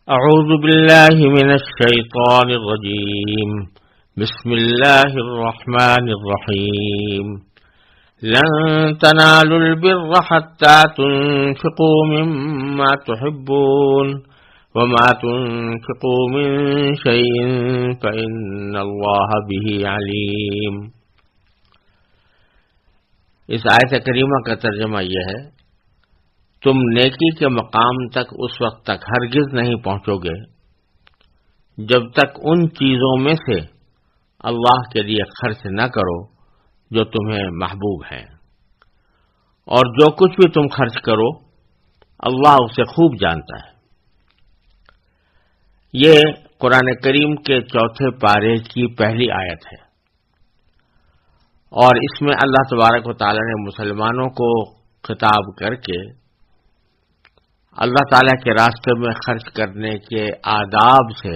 اعوذ باللہ من الشیطان الرجیم بسم اللہ الرحمن الرحیم لن تنالوا البر حتى تنفقوا مما تحبون وما تنفقوا من شيء فإن الله به علیم۔ اس آیت کریمہ کا ترجمہ یہ ہے، تم نیکی کے مقام تک اس وقت تک ہرگز نہیں پہنچو گے جب تک ان چیزوں میں سے اللہ کے لیے خرچ نہ کرو جو تمہیں محبوب ہیں، اور جو کچھ بھی تم خرچ کرو اللہ اسے خوب جانتا ہے۔ یہ قرآن کریم کے 4 پارے کی پہلی آیت ہے، اور اس میں اللہ تبارک و تعالی نے مسلمانوں کو خطاب کر کے اللہ تعالیٰ کے راستے میں خرچ کرنے کے آداب سے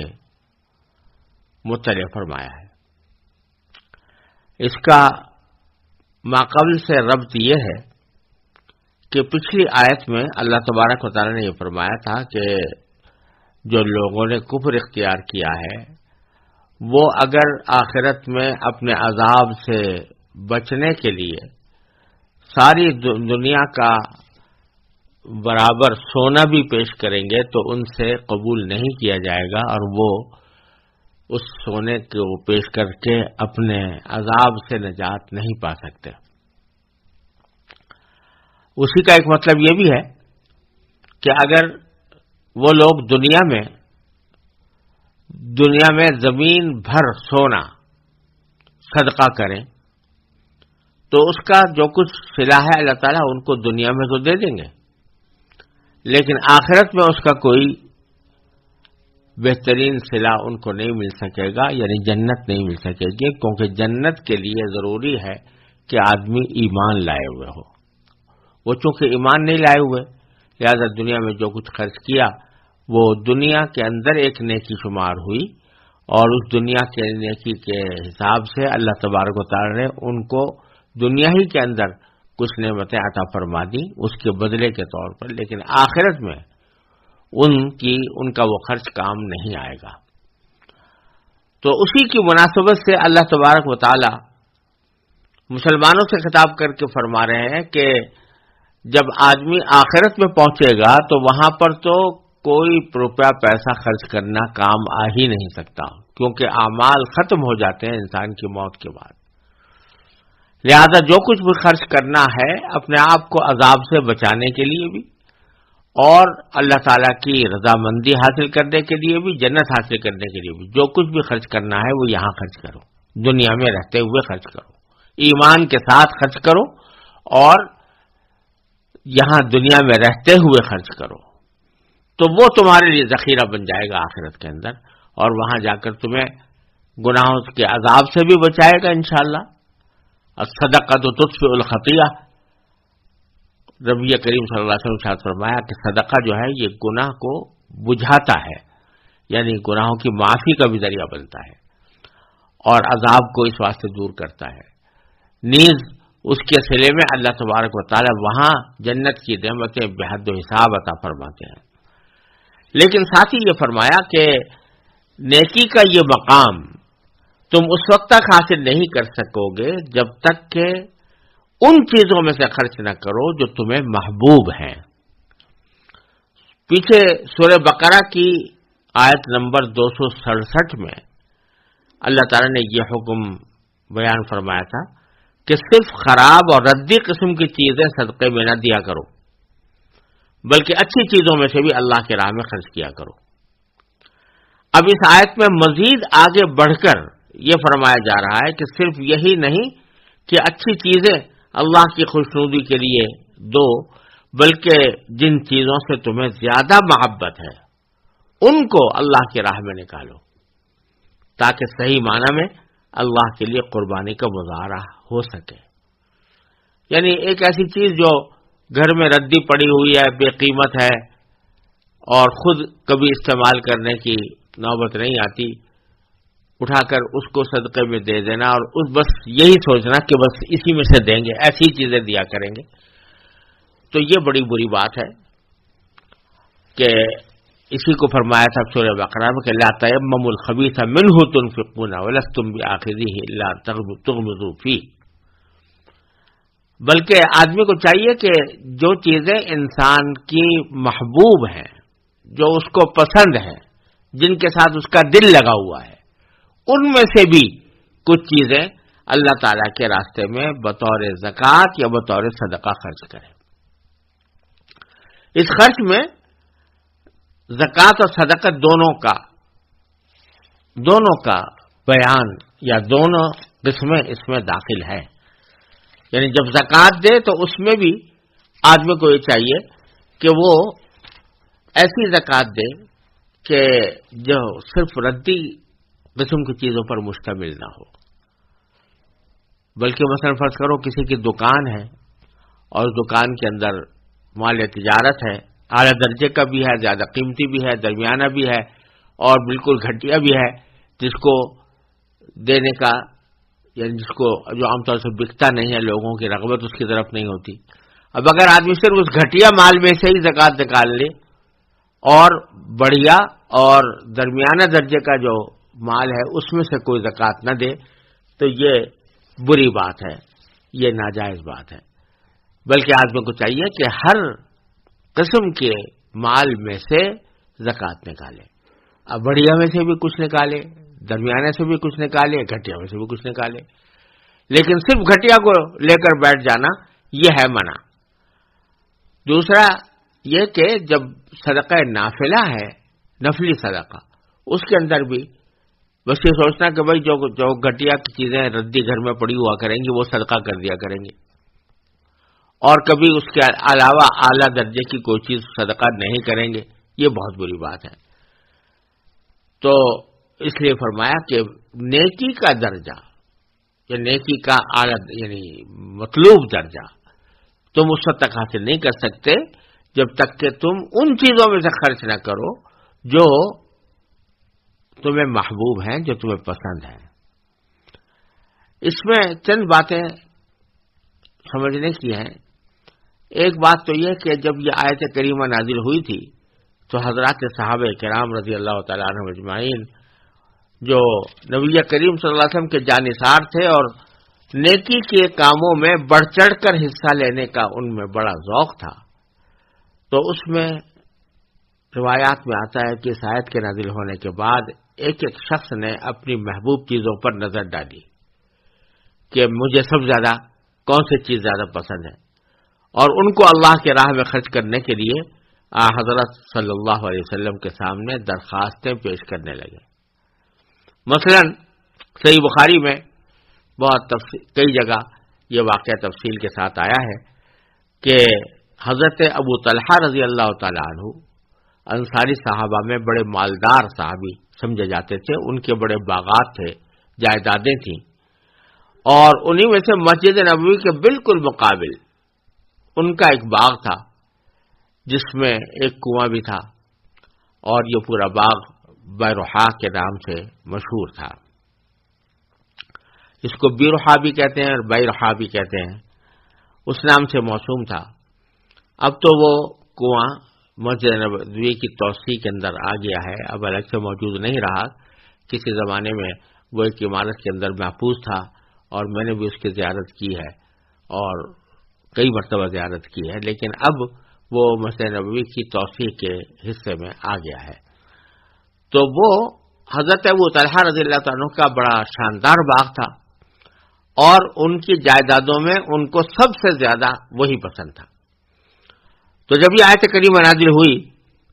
مطلع فرمایا ہے۔ اس کا ماقبل سے ربط یہ ہے کہ پچھلی آیت میں اللہ تبارک و تعالیٰ نے یہ فرمایا تھا کہ جو لوگوں نے کفر اختیار کیا ہے وہ اگر آخرت میں اپنے عذاب سے بچنے کے لیے ساری دنیا کا برابر سونا بھی پیش کریں گے تو ان سے قبول نہیں کیا جائے گا، اور وہ اس سونے کو پیش کر کے اپنے عذاب سے نجات نہیں پا سکتے۔ اسی کا ایک مطلب یہ بھی ہے کہ اگر وہ لوگ دنیا میں زمین بھر سونا صدقہ کریں تو اس کا جو کچھ صلہ ہے اللہ تعالیٰ ان کو دنیا میں تو دے دیں گے، لیکن آخرت میں اس کا کوئی بہترین صلہ ان کو نہیں مل سکے گا، یعنی جنت نہیں مل سکے گی، کیونکہ جنت کے لیے ضروری ہے کہ آدمی ایمان لائے ہوئے ہو۔ وہ چونکہ ایمان نہیں لائے ہوئے لہذا دنیا میں جو کچھ خرچ کیا وہ دنیا کے اندر ایک نیکی شمار ہوئی، اور اس دنیا کے نیکی کے حساب سے اللہ تبارک و تعالی نے ان کو دنیا ہی کے اندر کچھ نعمتیں عطا فرما دی اس کے بدلے کے طور پر، لیکن آخرت میں ان کا وہ خرچ کام نہیں آئے گا۔ تو اسی کی مناسبت سے اللہ تبارک و تعالی مسلمانوں سے خطاب کر کے فرما رہے ہیں کہ جب آدمی آخرت میں پہنچے گا تو وہاں پر تو کوئی روپیہ پیسہ خرچ کرنا کام آ ہی نہیں سکتا، کیونکہ اعمال ختم ہو جاتے ہیں انسان کی موت کے بعد۔ لہذا جو کچھ بھی خرچ کرنا ہے اپنے آپ کو عذاب سے بچانے کے لیے بھی، اور اللہ تعالیٰ کی رضامندی حاصل کرنے کے لیے بھی، جنت حاصل کرنے کے لیے بھی، جو کچھ بھی خرچ کرنا ہے وہ یہاں خرچ کرو، دنیا میں رہتے ہوئے خرچ کرو، ایمان کے ساتھ خرچ کرو، اور یہاں دنیا میں رہتے ہوئے خرچ کرو، تو وہ تمہارے لیے ذخیرہ بن جائے گا آخرت کے اندر، اور وہاں جا کر تمہیں گناہوں کے عذاب سے بھی بچائے گا انشاءاللہ۔ الصدقۃ تطفئ الخطیئہ، نبی کریم صلی اللہ علیہ وسلم نے ارشاد فرمایا کہ صدقہ جو ہے یہ گناہ کو بجھاتا ہے، یعنی گناہوں کی معافی کا بھی ذریعہ بنتا ہے، اور عذاب کو اس واسطے دور کرتا ہے۔ نیز اس کے صلے میں اللہ تبارک و تعالی وہاں جنت کی نعمتیں بے حد و حساب عطا فرماتے ہیں۔ لیکن ساتھ ہی یہ فرمایا کہ نیکی کا یہ مقام تم اس وقت تک حاصل نہیں کر سکو گے جب تک کہ ان چیزوں میں سے خرچ نہ کرو جو تمہیں محبوب ہیں۔ پیچھے سورہ بقرہ کی آیت نمبر 267 میں اللہ تعالی نے یہ حکم بیان فرمایا تھا کہ صرف خراب اور ردی قسم کی چیزیں صدقے میں نہ دیا کرو، بلکہ اچھی چیزوں میں سے بھی اللہ کی راہ میں خرچ کیا کرو۔ اب اس آیت میں مزید آگے بڑھ کر یہ فرمایا جا رہا ہے کہ صرف یہی نہیں کہ اچھی چیزیں اللہ کی خوشنودی کے لیے دو، بلکہ جن چیزوں سے تمہیں زیادہ محبت ہے ان کو اللہ کی راہ میں نکالو، تاکہ صحیح معنی میں اللہ کے لیے قربانی کا مظاہرہ ہو سکے۔ یعنی ایک ایسی چیز جو گھر میں ردی پڑی ہوئی ہے، بے قیمت ہے، اور خود کبھی استعمال کرنے کی نوبت نہیں آتی، اٹھا کر اس کو صدقے میں دے دینا، اور بس یہی سوچنا کہ بس اسی میں سے دیں گے، ایسی چیزیں دیا کریں گے، تو یہ بڑی بری بات ہے کہ اسی کو فرمایا تھا سورہ بقرہ میں کہ لا تیمموا الخبیث منہ تنفقون ولستم بآخذیہ الا تغمضوا فیہ، بلکہ آدمی کو چاہیے کہ جو چیزیں انسان کی محبوب ہیں، جو اس کو پسند ہے، جن کے ساتھ اس کا دل لگا ہوا ہے، ان میں سے بھی کچھ چیزیں اللہ تعالیٰ کے راستے میں بطور زکوٰۃ یا بطور صدقہ خرچ کرے۔ اس خرچ میں زکوٰۃ اور صدقہ دونوں کا بیان یا دونوں قسمیں اس میں داخل ہیں، یعنی جب زکوٰۃ دے تو اس میں بھی آدمی کو یہ چاہیے کہ وہ ایسی زکوٰۃ دے کہ جو صرف ردی قسم کی چیزوں پر مشتمل نہ ہو، بلکہ مثلا فرض کرو کسی کی دکان ہے اور اس دکان کے اندر مال تجارت ہے، اعلیٰ درجے کا بھی ہے، زیادہ قیمتی بھی ہے، درمیانہ بھی ہے اور بالکل گھٹیا بھی ہے، جس کو دینے کا یعنی جس کو جو عام طور سے بکتا نہیں ہے، لوگوں کی رغبت اس کی طرف نہیں ہوتی۔ اب اگر آدمی صرف اس گھٹیا مال میں سے ہی زکوٰۃ نکال لے اور بڑھیا اور درمیانہ درجے کا جو مال ہے اس میں سے کوئی زکوٰۃ نہ دے تو یہ بری بات ہے، یہ ناجائز بات ہے، بلکہ آدمی کو چاہیے کہ ہر قسم کے مال میں سے زکوٰۃ نکالے، اب بڑھیا میں سے بھی کچھ نکالے، درمیانے سے بھی کچھ نکالے، گھٹیا میں سے بھی کچھ نکالے، لیکن صرف گھٹیا کو لے کر بیٹھ جانا یہ ہے منع۔ دوسرا یہ کہ جب صدقہ نافلہ ہے، نفلی صدقہ، اس کے اندر بھی بس یہ سوچنا کہ بھائی جو گھٹیا کی چیزیں ردی گھر میں پڑی ہوا کریں گی وہ صدقہ کر دیا کریں گے، اور کبھی اس کے علاوہ اعلیٰ درجے کی کوئی چیز صدقہ نہیں کریں گے، یہ بہت بری بات ہے۔ تو اس لیے فرمایا کہ نیکی کا درجہ یا نیکی کا اعلیٰ یعنی مطلوب درجہ تم اس وقت تک حاصل نہیں کر سکتے جب تک کہ تم ان چیزوں میں سے خرچ نہ کرو جو تمہیں محبوب ہیں، جو تمہیں پسند ہیں۔ اس میں چند باتیں سمجھنے کی ہیں۔ ایک بات تو یہ کہ جب یہ آیت کریمہ نازل ہوئی تھی تو حضرات صحابہ کرام رضی اللہ تعالیٰ عنہم اجمعین جو نبی کریم صلی اللہ علیہ وسلم کے جانثار تھے اور نیکی کے کاموں میں بڑھ چڑھ کر حصہ لینے کا ان میں بڑا ذوق تھا، تو اس میں روایات میں آتا ہے کہ اس آیت کے نازل ہونے کے بعد ایک ایک شخص نے اپنی محبوب چیزوں پر نظر ڈالی کہ مجھے سب زیادہ کون سی چیز زیادہ پسند ہے، اور ان کو اللہ کے راہ میں خرچ کرنے کے لیے حضرت صلی اللہ علیہ وسلم کے سامنے درخواستیں پیش کرنے لگے۔ مثلا صحیح بخاری میں بہت کئی جگہ یہ واقعہ تفصیل کے ساتھ آیا ہے کہ حضرت ابو طلحہ رضی اللہ تعالی عنہ انصاری صحابہ میں بڑے مالدار صحابی سمجھے جاتے تھے، ان کے بڑے باغات تھے، جائیدادیں تھیں، اور انہی میں سے مسجد نبوی کے بالکل مقابل ان کا ایک باغ تھا جس میں ایک کنواں بھی تھا، اور یہ پورا باغ بیرحا کے نام سے مشہور تھا۔ اس کو بیرحا بھی کہتے ہیں اور بیرحا بھی کہتے ہیں، اس نام سے موسوم تھا۔ اب تو وہ کنواں مسجد نبوی کی توسیع کے اندر آ گیا ہے، اب الگ سے موجود نہیں رہا۔ کسی زمانے میں وہ ایک عمارت کے اندر محفوظ تھا، اور میں نے بھی اس کی زیارت کی ہے اور کئی مرتبہ زیارت کی ہے، لیکن اب وہ مسجد نبوی کی توسیع کے حصے میں آ گیا ہے۔ تو وہ حضرت ابو طلحہ رضی اللہ عنہ کا بڑا شاندار باغ تھا، اور ان کی جائیدادوں میں ان کو سب سے زیادہ وہی پسند تھا۔ تو جب یہ آیت کریمہ نازل ہوئی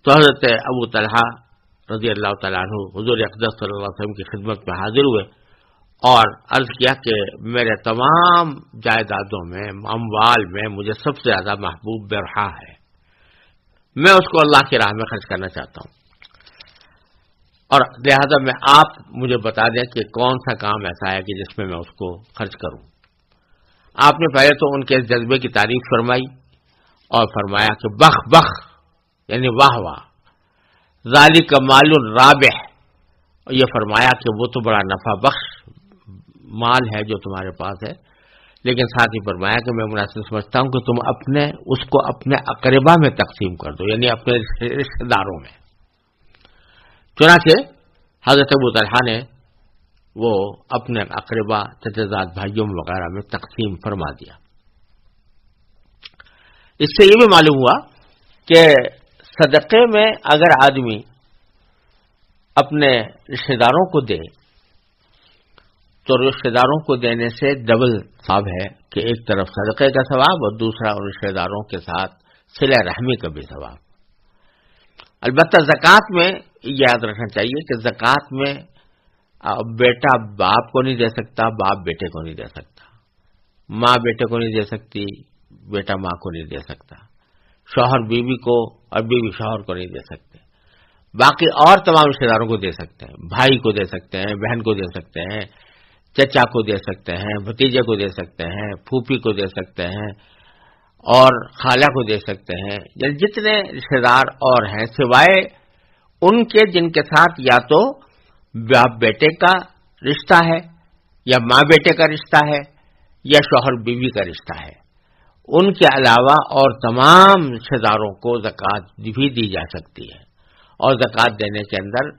تو حضرت ابو طلحہ رضی اللہ تعالیٰ عنہ حضور اقدس صلی اللہ علیہ وسلم کی خدمت میں حاضر ہوئے اور عرض کیا کہ میرے تمام جائیدادوں میں، اموال میں مجھے سب سے زیادہ محبوب بیرحا ہے، میں اس کو اللہ کی راہ میں خرچ کرنا چاہتا ہوں، اور لہذا میں آپ مجھے بتا دیں کہ کون سا کام ایسا ہے کہ جس میں اس کو خرچ کروں۔ آپ نے پہلے تو ان کے اس جذبے کی تعریف فرمائی اور فرمایا کہ بخ بخ یعنی واہ واہ، ذالک مال رابح، یہ فرمایا کہ وہ تو بڑا نفع بخش مال ہے جو تمہارے پاس ہے، لیکن ساتھ ہی فرمایا کہ میں مناسب سمجھتا ہوں کہ تم اس کو اپنے اقربا میں تقسیم کر دو، یعنی اپنے رشتہ داروں میں۔ چنانچہ حضرت ابو طلحہ نے وہ اپنے اقربا چچزاد بھائیوں وغیرہ میں تقسیم فرما دیا۔ اس سے یہ بھی معلوم ہوا کہ صدقے میں اگر آدمی اپنے رشتہ داروں کو دے تو رشتہ داروں کو دینے سے ڈبل ثواب ہے کہ ایک طرف صدقے کا ثواب اور دوسرا رشتہ داروں کے ساتھ صلہ رحمی کا بھی ثواب۔ البتہ زکوٰۃ میں یاد رکھنا چاہیے کہ زکوٰۃ میں بیٹا باپ کو نہیں دے سکتا، باپ بیٹے کو نہیں دے سکتا، ماں بیٹے کو نہیں دے سکتی، بیٹا ماں کو نہیں دے سکتا، شوہر بیوی کو اور بیوی شوہر کو نہیں دے سکتے، باقی اور تمام رشتہ داروں کو دے سکتے ہیں، بھائی کو دے سکتے ہیں، بہن کو دے سکتے ہیں، چچا کو دے سکتے ہیں، بھتیجے کو دے سکتے ہیں، پھوپھی کو دے سکتے ہیں اور خالہ کو دے سکتے ہیں، یعنی جتنے رشتہ دار اور ہیں سوائے ان کے جن کے ساتھ یا تو باپ بیٹے کا رشتہ ہے یا ماں بیٹے کا رشتہ ہے یا شوہر بیوی کا رشتہ ہے، ان کے علاوہ اور تمام رشتہ داروں کو زکوٰۃ بھی دی جا سکتی ہے، اور زکوٰۃ دینے کے اندر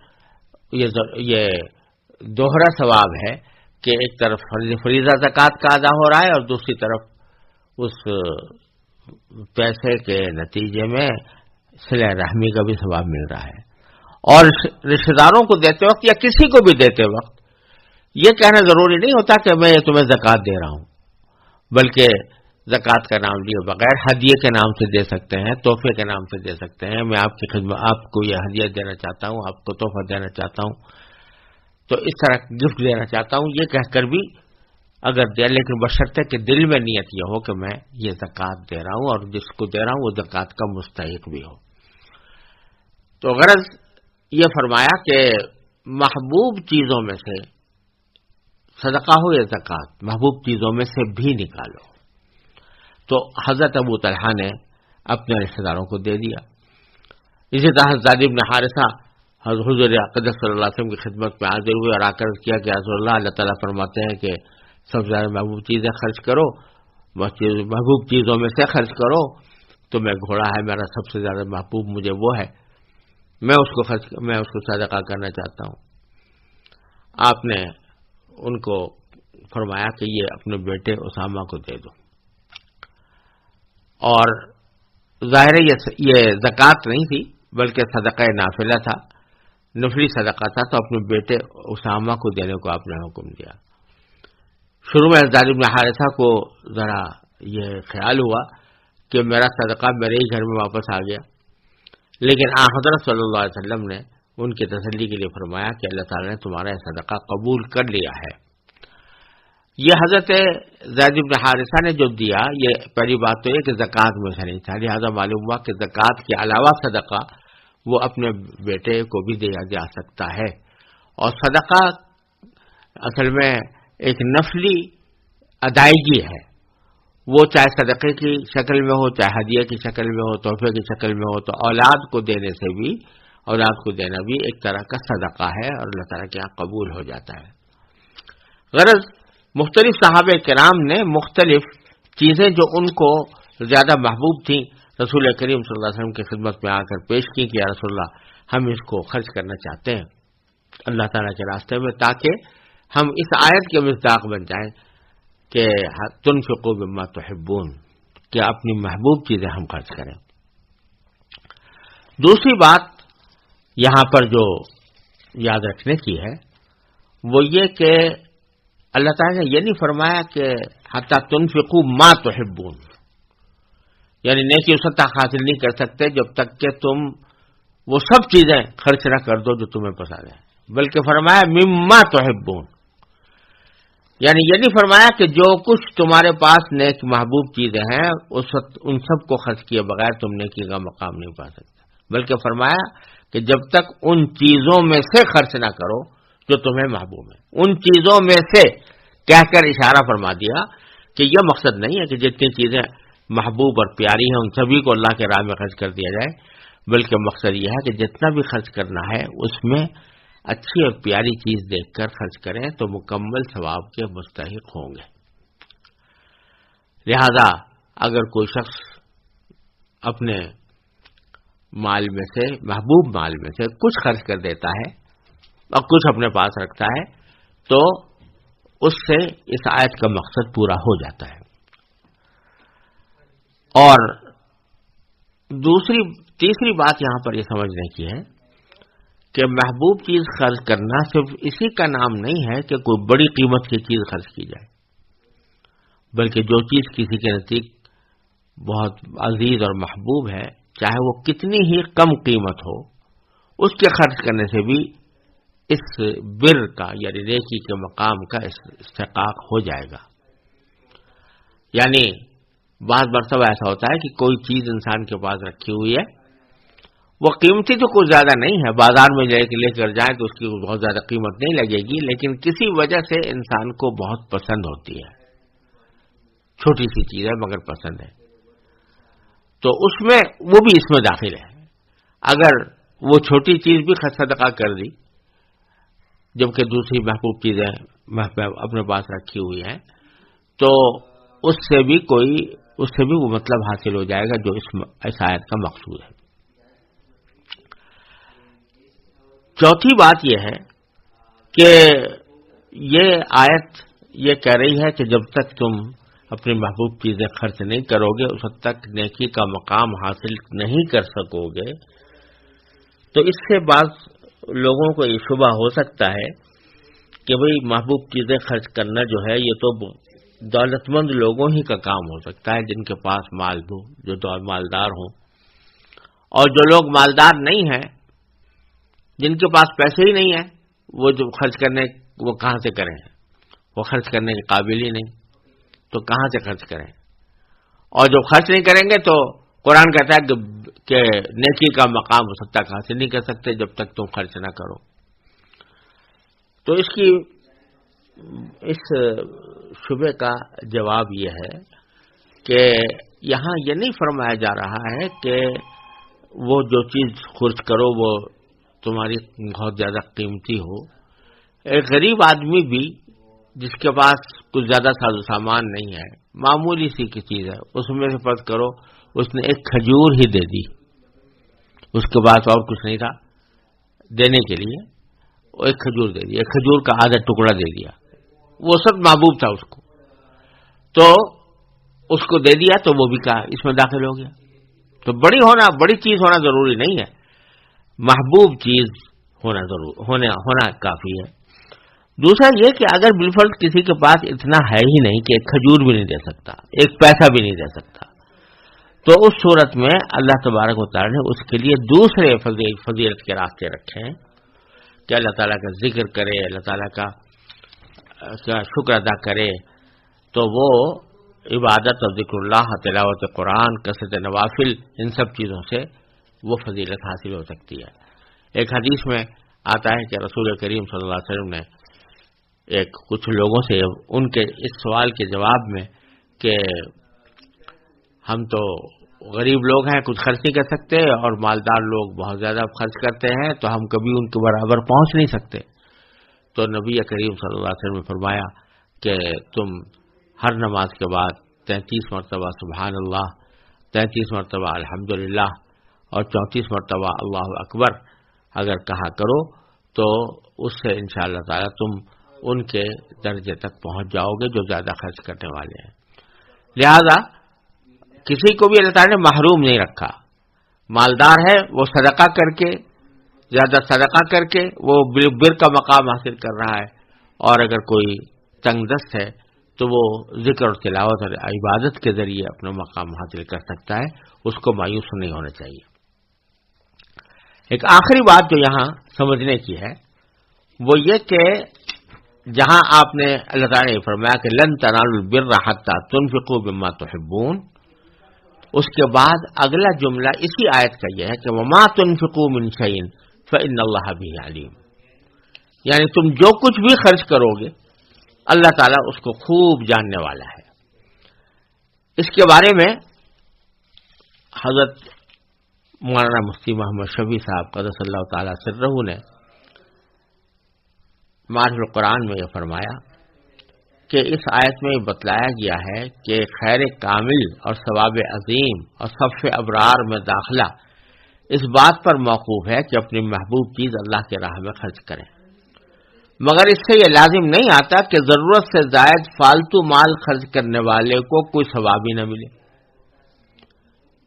یہ دوہرا ثواب ہے کہ ایک طرف فریضہ زکوٰۃ کا ادا ہو رہا ہے اور دوسری طرف اس پیسے کے نتیجے میں صلہ رحمی کا بھی ثواب مل رہا ہے۔ اور رشتہ داروں کو دیتے وقت یا کسی کو بھی دیتے وقت یہ کہنا ضروری نہیں ہوتا کہ میں تمہیں زکوٰۃ دے رہا ہوں، بلکہ زکوٰۃ کا نام لیے بغیر ہدیے کے نام سے دے سکتے ہیں، تحفے کے نام سے دے سکتے ہیں، میں آپ کی خدمت آپ کو یہ ہدیہ دینا چاہتا ہوں، آپ کو تحفہ دینا چاہتا ہوں، تو اس طرح گفٹ دینا چاہتا ہوں، یہ کہہ کر بھی اگر دے، لیکن بشرطے کہ دل میں نیت یہ ہو کہ میں یہ زکوٰۃ دے رہا ہوں اور جس کو دے رہا ہوں وہ زکوٰۃ کا مستحق بھی ہو۔ تو غرض یہ فرمایا کہ محبوب چیزوں میں سے صدقہ ہو یا زکوٰۃ، محبوب چیزوں میں سے بھی نکالو۔ تو حضرت ابو طلحہ نے اپنے رشتہ داروں کو دے دیا۔ اسی طرح زید بن حارثہ حضور اقدس صلی اللہ علیہ وسلم کی خدمت میں حاضر ہوئے اور آ کر کیا کہ رسول اللہ تعالیٰ فرماتے ہیں کہ سب سے زیادہ محبوب چیزیں خرچ کرو، محبوب چیزوں میں سے خرچ کرو، تو میں گھوڑا ہے میرا سب سے زیادہ محبوب مجھے وہ ہے، میں اس کو صدقہ کرنا چاہتا ہوں۔ آپ نے ان کو فرمایا کہ یہ اپنے بیٹے اسامہ کو دے دو، اور ظاہر یہ زکوٰۃ نہیں تھی بلکہ صدقہ نافلہ تھا، نفلی صدقہ تھا، تو اپنے بیٹے اسامہ کو دینے کو آپ نے حکم دیا۔ شروع میں زید بن حارثہ کو ذرا یہ خیال ہوا کہ میرا صدقہ میرے ہی گھر میں واپس آ گیا، لیکن حضرت صلی اللہ علیہ وسلم نے ان کی تسلی کے لیے فرمایا کہ اللہ تعالیٰ نے تمہارا یہ صدقہ قبول کر لیا ہے۔ یہ حضرت زید بن حارثہ نے جو دیا، یہ پہلی بات تو یہ کہ زکوٰۃ میں سے نہیں تھا، لہٰذا معلوم ہوا کہ زکوٰۃ کے علاوہ صدقہ وہ اپنے بیٹے کو بھی دیا جا سکتا ہے۔ اور صدقہ اصل میں ایک نفلی ادائیگی ہے، وہ چاہے صدقے کی شکل میں ہو، چاہے ہدیے کی شکل میں ہو، تحفے کی شکل میں ہو، تو اولاد کو دینے سے بھی، اولاد کو دینا بھی ایک طرح کا صدقہ ہے اور اللہ تعالیٰ کے یہاں قبول ہو جاتا ہے۔ غرض مختلف صحابہ کرام نے مختلف چیزیں جو ان کو زیادہ محبوب تھیں رسول کریم صلی اللہ علیہ وسلم کی خدمت میں آ کر پیش کی کہ یا رسول اللہ ہم اس کو خرچ کرنا چاہتے ہیں اللہ تعالیٰ کے راستے میں، تاکہ ہم اس آیت کے مصداق بن جائیں کہ تنفقوا مما تحبون، کہ اپنی محبوب چیزیں ہم خرچ کریں۔ دوسری بات یہاں پر جو یاد رکھنے کی ہے وہ یہ کہ اللہ تعالیٰ نے یہ نہیں فرمایا کہ حتی تنفقوا ما تحبون، یعنی نیکی اس وقت تک حاصل نہیں کر سکتے جب تک کہ تم وہ سب چیزیں خرچ نہ کر دو جو تمہیں پسند ہے، بلکہ فرمایا مما تحبون، یعنی یہ نہیں فرمایا کہ جو کچھ تمہارے پاس نیک محبوب چیزیں ہیں اس وقت ان سب کو خرچ کیے بغیر تم نیکی کا مقام نہیں پا سکتے، بلکہ فرمایا کہ جب تک ان چیزوں میں سے خرچ نہ کرو جو تمہیں محبوب ہیں، ان چیزوں میں سے کہہ کر اشارہ فرما دیا کہ یہ مقصد نہیں ہے کہ جتنی چیزیں محبوب اور پیاری ہیں ان سبھی کو اللہ کے راہ میں خرچ کر دیا جائے، بلکہ مقصد یہ ہے کہ جتنا بھی خرچ کرنا ہے اس میں اچھی اور پیاری چیز دیکھ کر خرچ کریں تو مکمل ثواب کے مستحق ہوں گے۔ لہذا اگر کوئی شخص اپنے مال میں سے، محبوب مال میں سے کچھ خرچ کر دیتا ہے اور کچھ اپنے پاس رکھتا ہے تو اس سے اس آیت کا مقصد پورا ہو جاتا ہے۔ اور تیسری بات یہاں پر یہ سمجھنے کی ہے کہ محبوب چیز خرچ کرنا صرف اسی کا نام نہیں ہے کہ کوئی بڑی قیمت کی چیز خرچ کی جائے، بلکہ جو چیز کسی کے نزدیک بہت عزیز اور محبوب ہے، چاہے وہ کتنی ہی کم قیمت ہو، اس کے خرچ کرنے سے بھی اس بر کا یعنی نیکی کے مقام کا استحقاق ہو جائے گا۔ یعنی بعض مرتبہ ایسا ہوتا ہے کہ کوئی چیز انسان کے پاس رکھی ہوئی ہے، وہ قیمتی تو کچھ زیادہ نہیں ہے، بازار میں لے کر جائیں تو اس کی بہت زیادہ قیمت نہیں لگے گی، لیکن کسی وجہ سے انسان کو بہت پسند ہوتی ہے، چھوٹی سی چیز ہے مگر پسند ہے، تو اس میں وہ بھی اس میں داخل ہے۔ اگر وہ چھوٹی چیز بھی صدقہ کر دی جبکہ دوسری محبوب چیزیں اپنے پاس رکھی ہوئی ہیں تو اس سے بھی وہ مطلب حاصل ہو جائے گا جو اس آیت کا مقصود ہے۔ چوتھی بات یہ ہے کہ یہ آیت یہ کہہ رہی ہے کہ جب تک تم اپنی محبوب چیزیں خرچ نہیں کرو گے اس وقت تک نیکی کا مقام حاصل نہیں کر سکو گے۔ تو اس سے بعض لوگوں کو یہ شبہ ہو سکتا ہے کہ بھئی محبوب چیزیں خرچ کرنا جو ہے یہ تو دولت مند لوگوں ہی کا کام ہو سکتا ہے، جن کے پاس مال ہو، جو مالدار ہوں، اور جو لوگ مالدار نہیں ہیں، جن کے پاس پیسے ہی نہیں ہیں، وہ جو خرچ کرنے وہ کہاں سے کریں، وہ خرچ کرنے کے قابل ہی نہیں، تو کہاں سے خرچ کریں؟ اور جو خرچ نہیں کریں گے تو قرآن کہتا ہے کہ نیکی کا مقام ہو سکتا حاصل نہیں کر سکتے جب تک تم خرچ نہ کرو۔ تو اس شبے کا جواب یہ ہے کہ یہاں یہ نہیں فرمایا جا رہا ہے کہ وہ جو چیز خرچ کرو وہ تمہاری بہت زیادہ قیمتی ہو۔ ایک غریب آدمی بھی جس کے پاس کچھ زیادہ ساز و سامان نہیں ہے، معمولی سی کی چیز ہے، اس میں سے فرض کرو اس نے ایک کھجور ہی دے دی، اس کے بعد اور کچھ نہیں تھا دینے کے لیے، وہ ایک کھجور دے دی، ایک کھجور کا آدھا ٹکڑا دے دیا، وہ سب محبوب تھا اس کو، تو اس کو دے دیا تو وہ بھی کہا اس میں داخل ہو گیا۔ تو بڑی چیز ہونا ضروری نہیں ہے، محبوب چیز ہونا کافی ہے۔ دوسرا یہ کہ اگر بالفرض کسی کے پاس اتنا ہے ہی نہیں کہ ایک کھجور بھی نہیں دے سکتا، ایک پیسہ بھی نہیں دے سکتا، تو اس صورت میں اللہ تبارک و تعالی نے اس کے لیے دوسرے فضیلت کے راستے رکھے ہیں کہ اللہ تعالیٰ کا ذکر کرے، اللہ تعالیٰ کا شکر ادا کرے، تو وہ عبادت اور ذکر اللہ، تلاوت قرآن، کثرت نوافل، ان سب چیزوں سے وہ فضیلت حاصل ہو سکتی ہے۔ ایک حدیث میں آتا ہے کہ رسول کریم صلی اللہ علیہ وسلم نے کچھ لوگوں سے ان کے اس سوال کے جواب میں کہ ہم تو غریب لوگ ہیں، کچھ خرچ نہیں کر سکتے، اور مالدار لوگ بہت زیادہ خرچ کرتے ہیں، تو ہم کبھی ان کے برابر پہنچ نہیں سکتے۔ تو نبی کریم صلی اللہ علیہ وسلم نے فرمایا کہ تم ہر نماز کے بعد 33 مرتبہ سبحان اللہ، 33 مرتبہ الحمدللہ اور 34 مرتبہ اللہ اکبر اگر کہا کرو تو اس سے انشاءاللہ تعالی تم ان کے درجے تک پہنچ جاؤ گے جو زیادہ خرچ کرنے والے ہیں۔ لہذا کسی کو بھی اللہ تعالی نے محروم نہیں رکھا، مالدار ہے وہ صدقہ کر کے، زیادہ صدقہ کر کے وہ بر کا مقام حاصل کر رہا ہے، اور اگر کوئی تنگ دست ہے تو وہ ذکر اور تلاوت اور عبادت کے ذریعے اپنا مقام حاصل کر سکتا ہے، اس کو مایوس نہیں ہونا چاہیے۔ ایک آخری بات جو یہاں سمجھنے کی ہے وہ یہ کہ جہاں آپ نے اللہ تعالیٰ نے فرمایا کہ لن تنالوا البر حتى تنفقوا مما تحبون، اس کے بعد اگلا جملہ اسی آیت کا یہ ہے کہ وما تنفقوا من شيء فإن الله به عليم، یعنی تم جو کچھ بھی خرچ کرو گے اللہ تعالیٰ اس کو خوب جاننے والا ہے۔ اس کے بارے میں حضرت مولانا مفتی محمد شفیع صاحب قدس اللہ تعالیٰ سرہ نے معرف القرآن میں یہ فرمایا کہ اس آیت میں بتلایا گیا ہے کہ خیر کامل اور ثواب عظیم اور صف ابرار میں داخلہ اس بات پر موقوف ہے کہ اپنی محبوب چیز اللہ کی راہ میں خرچ کریں، مگر اس سے یہ لازم نہیں آتا کہ ضرورت سے زائد فالتو مال خرچ کرنے والے کو کوئی ثواب ہی نہ ملے۔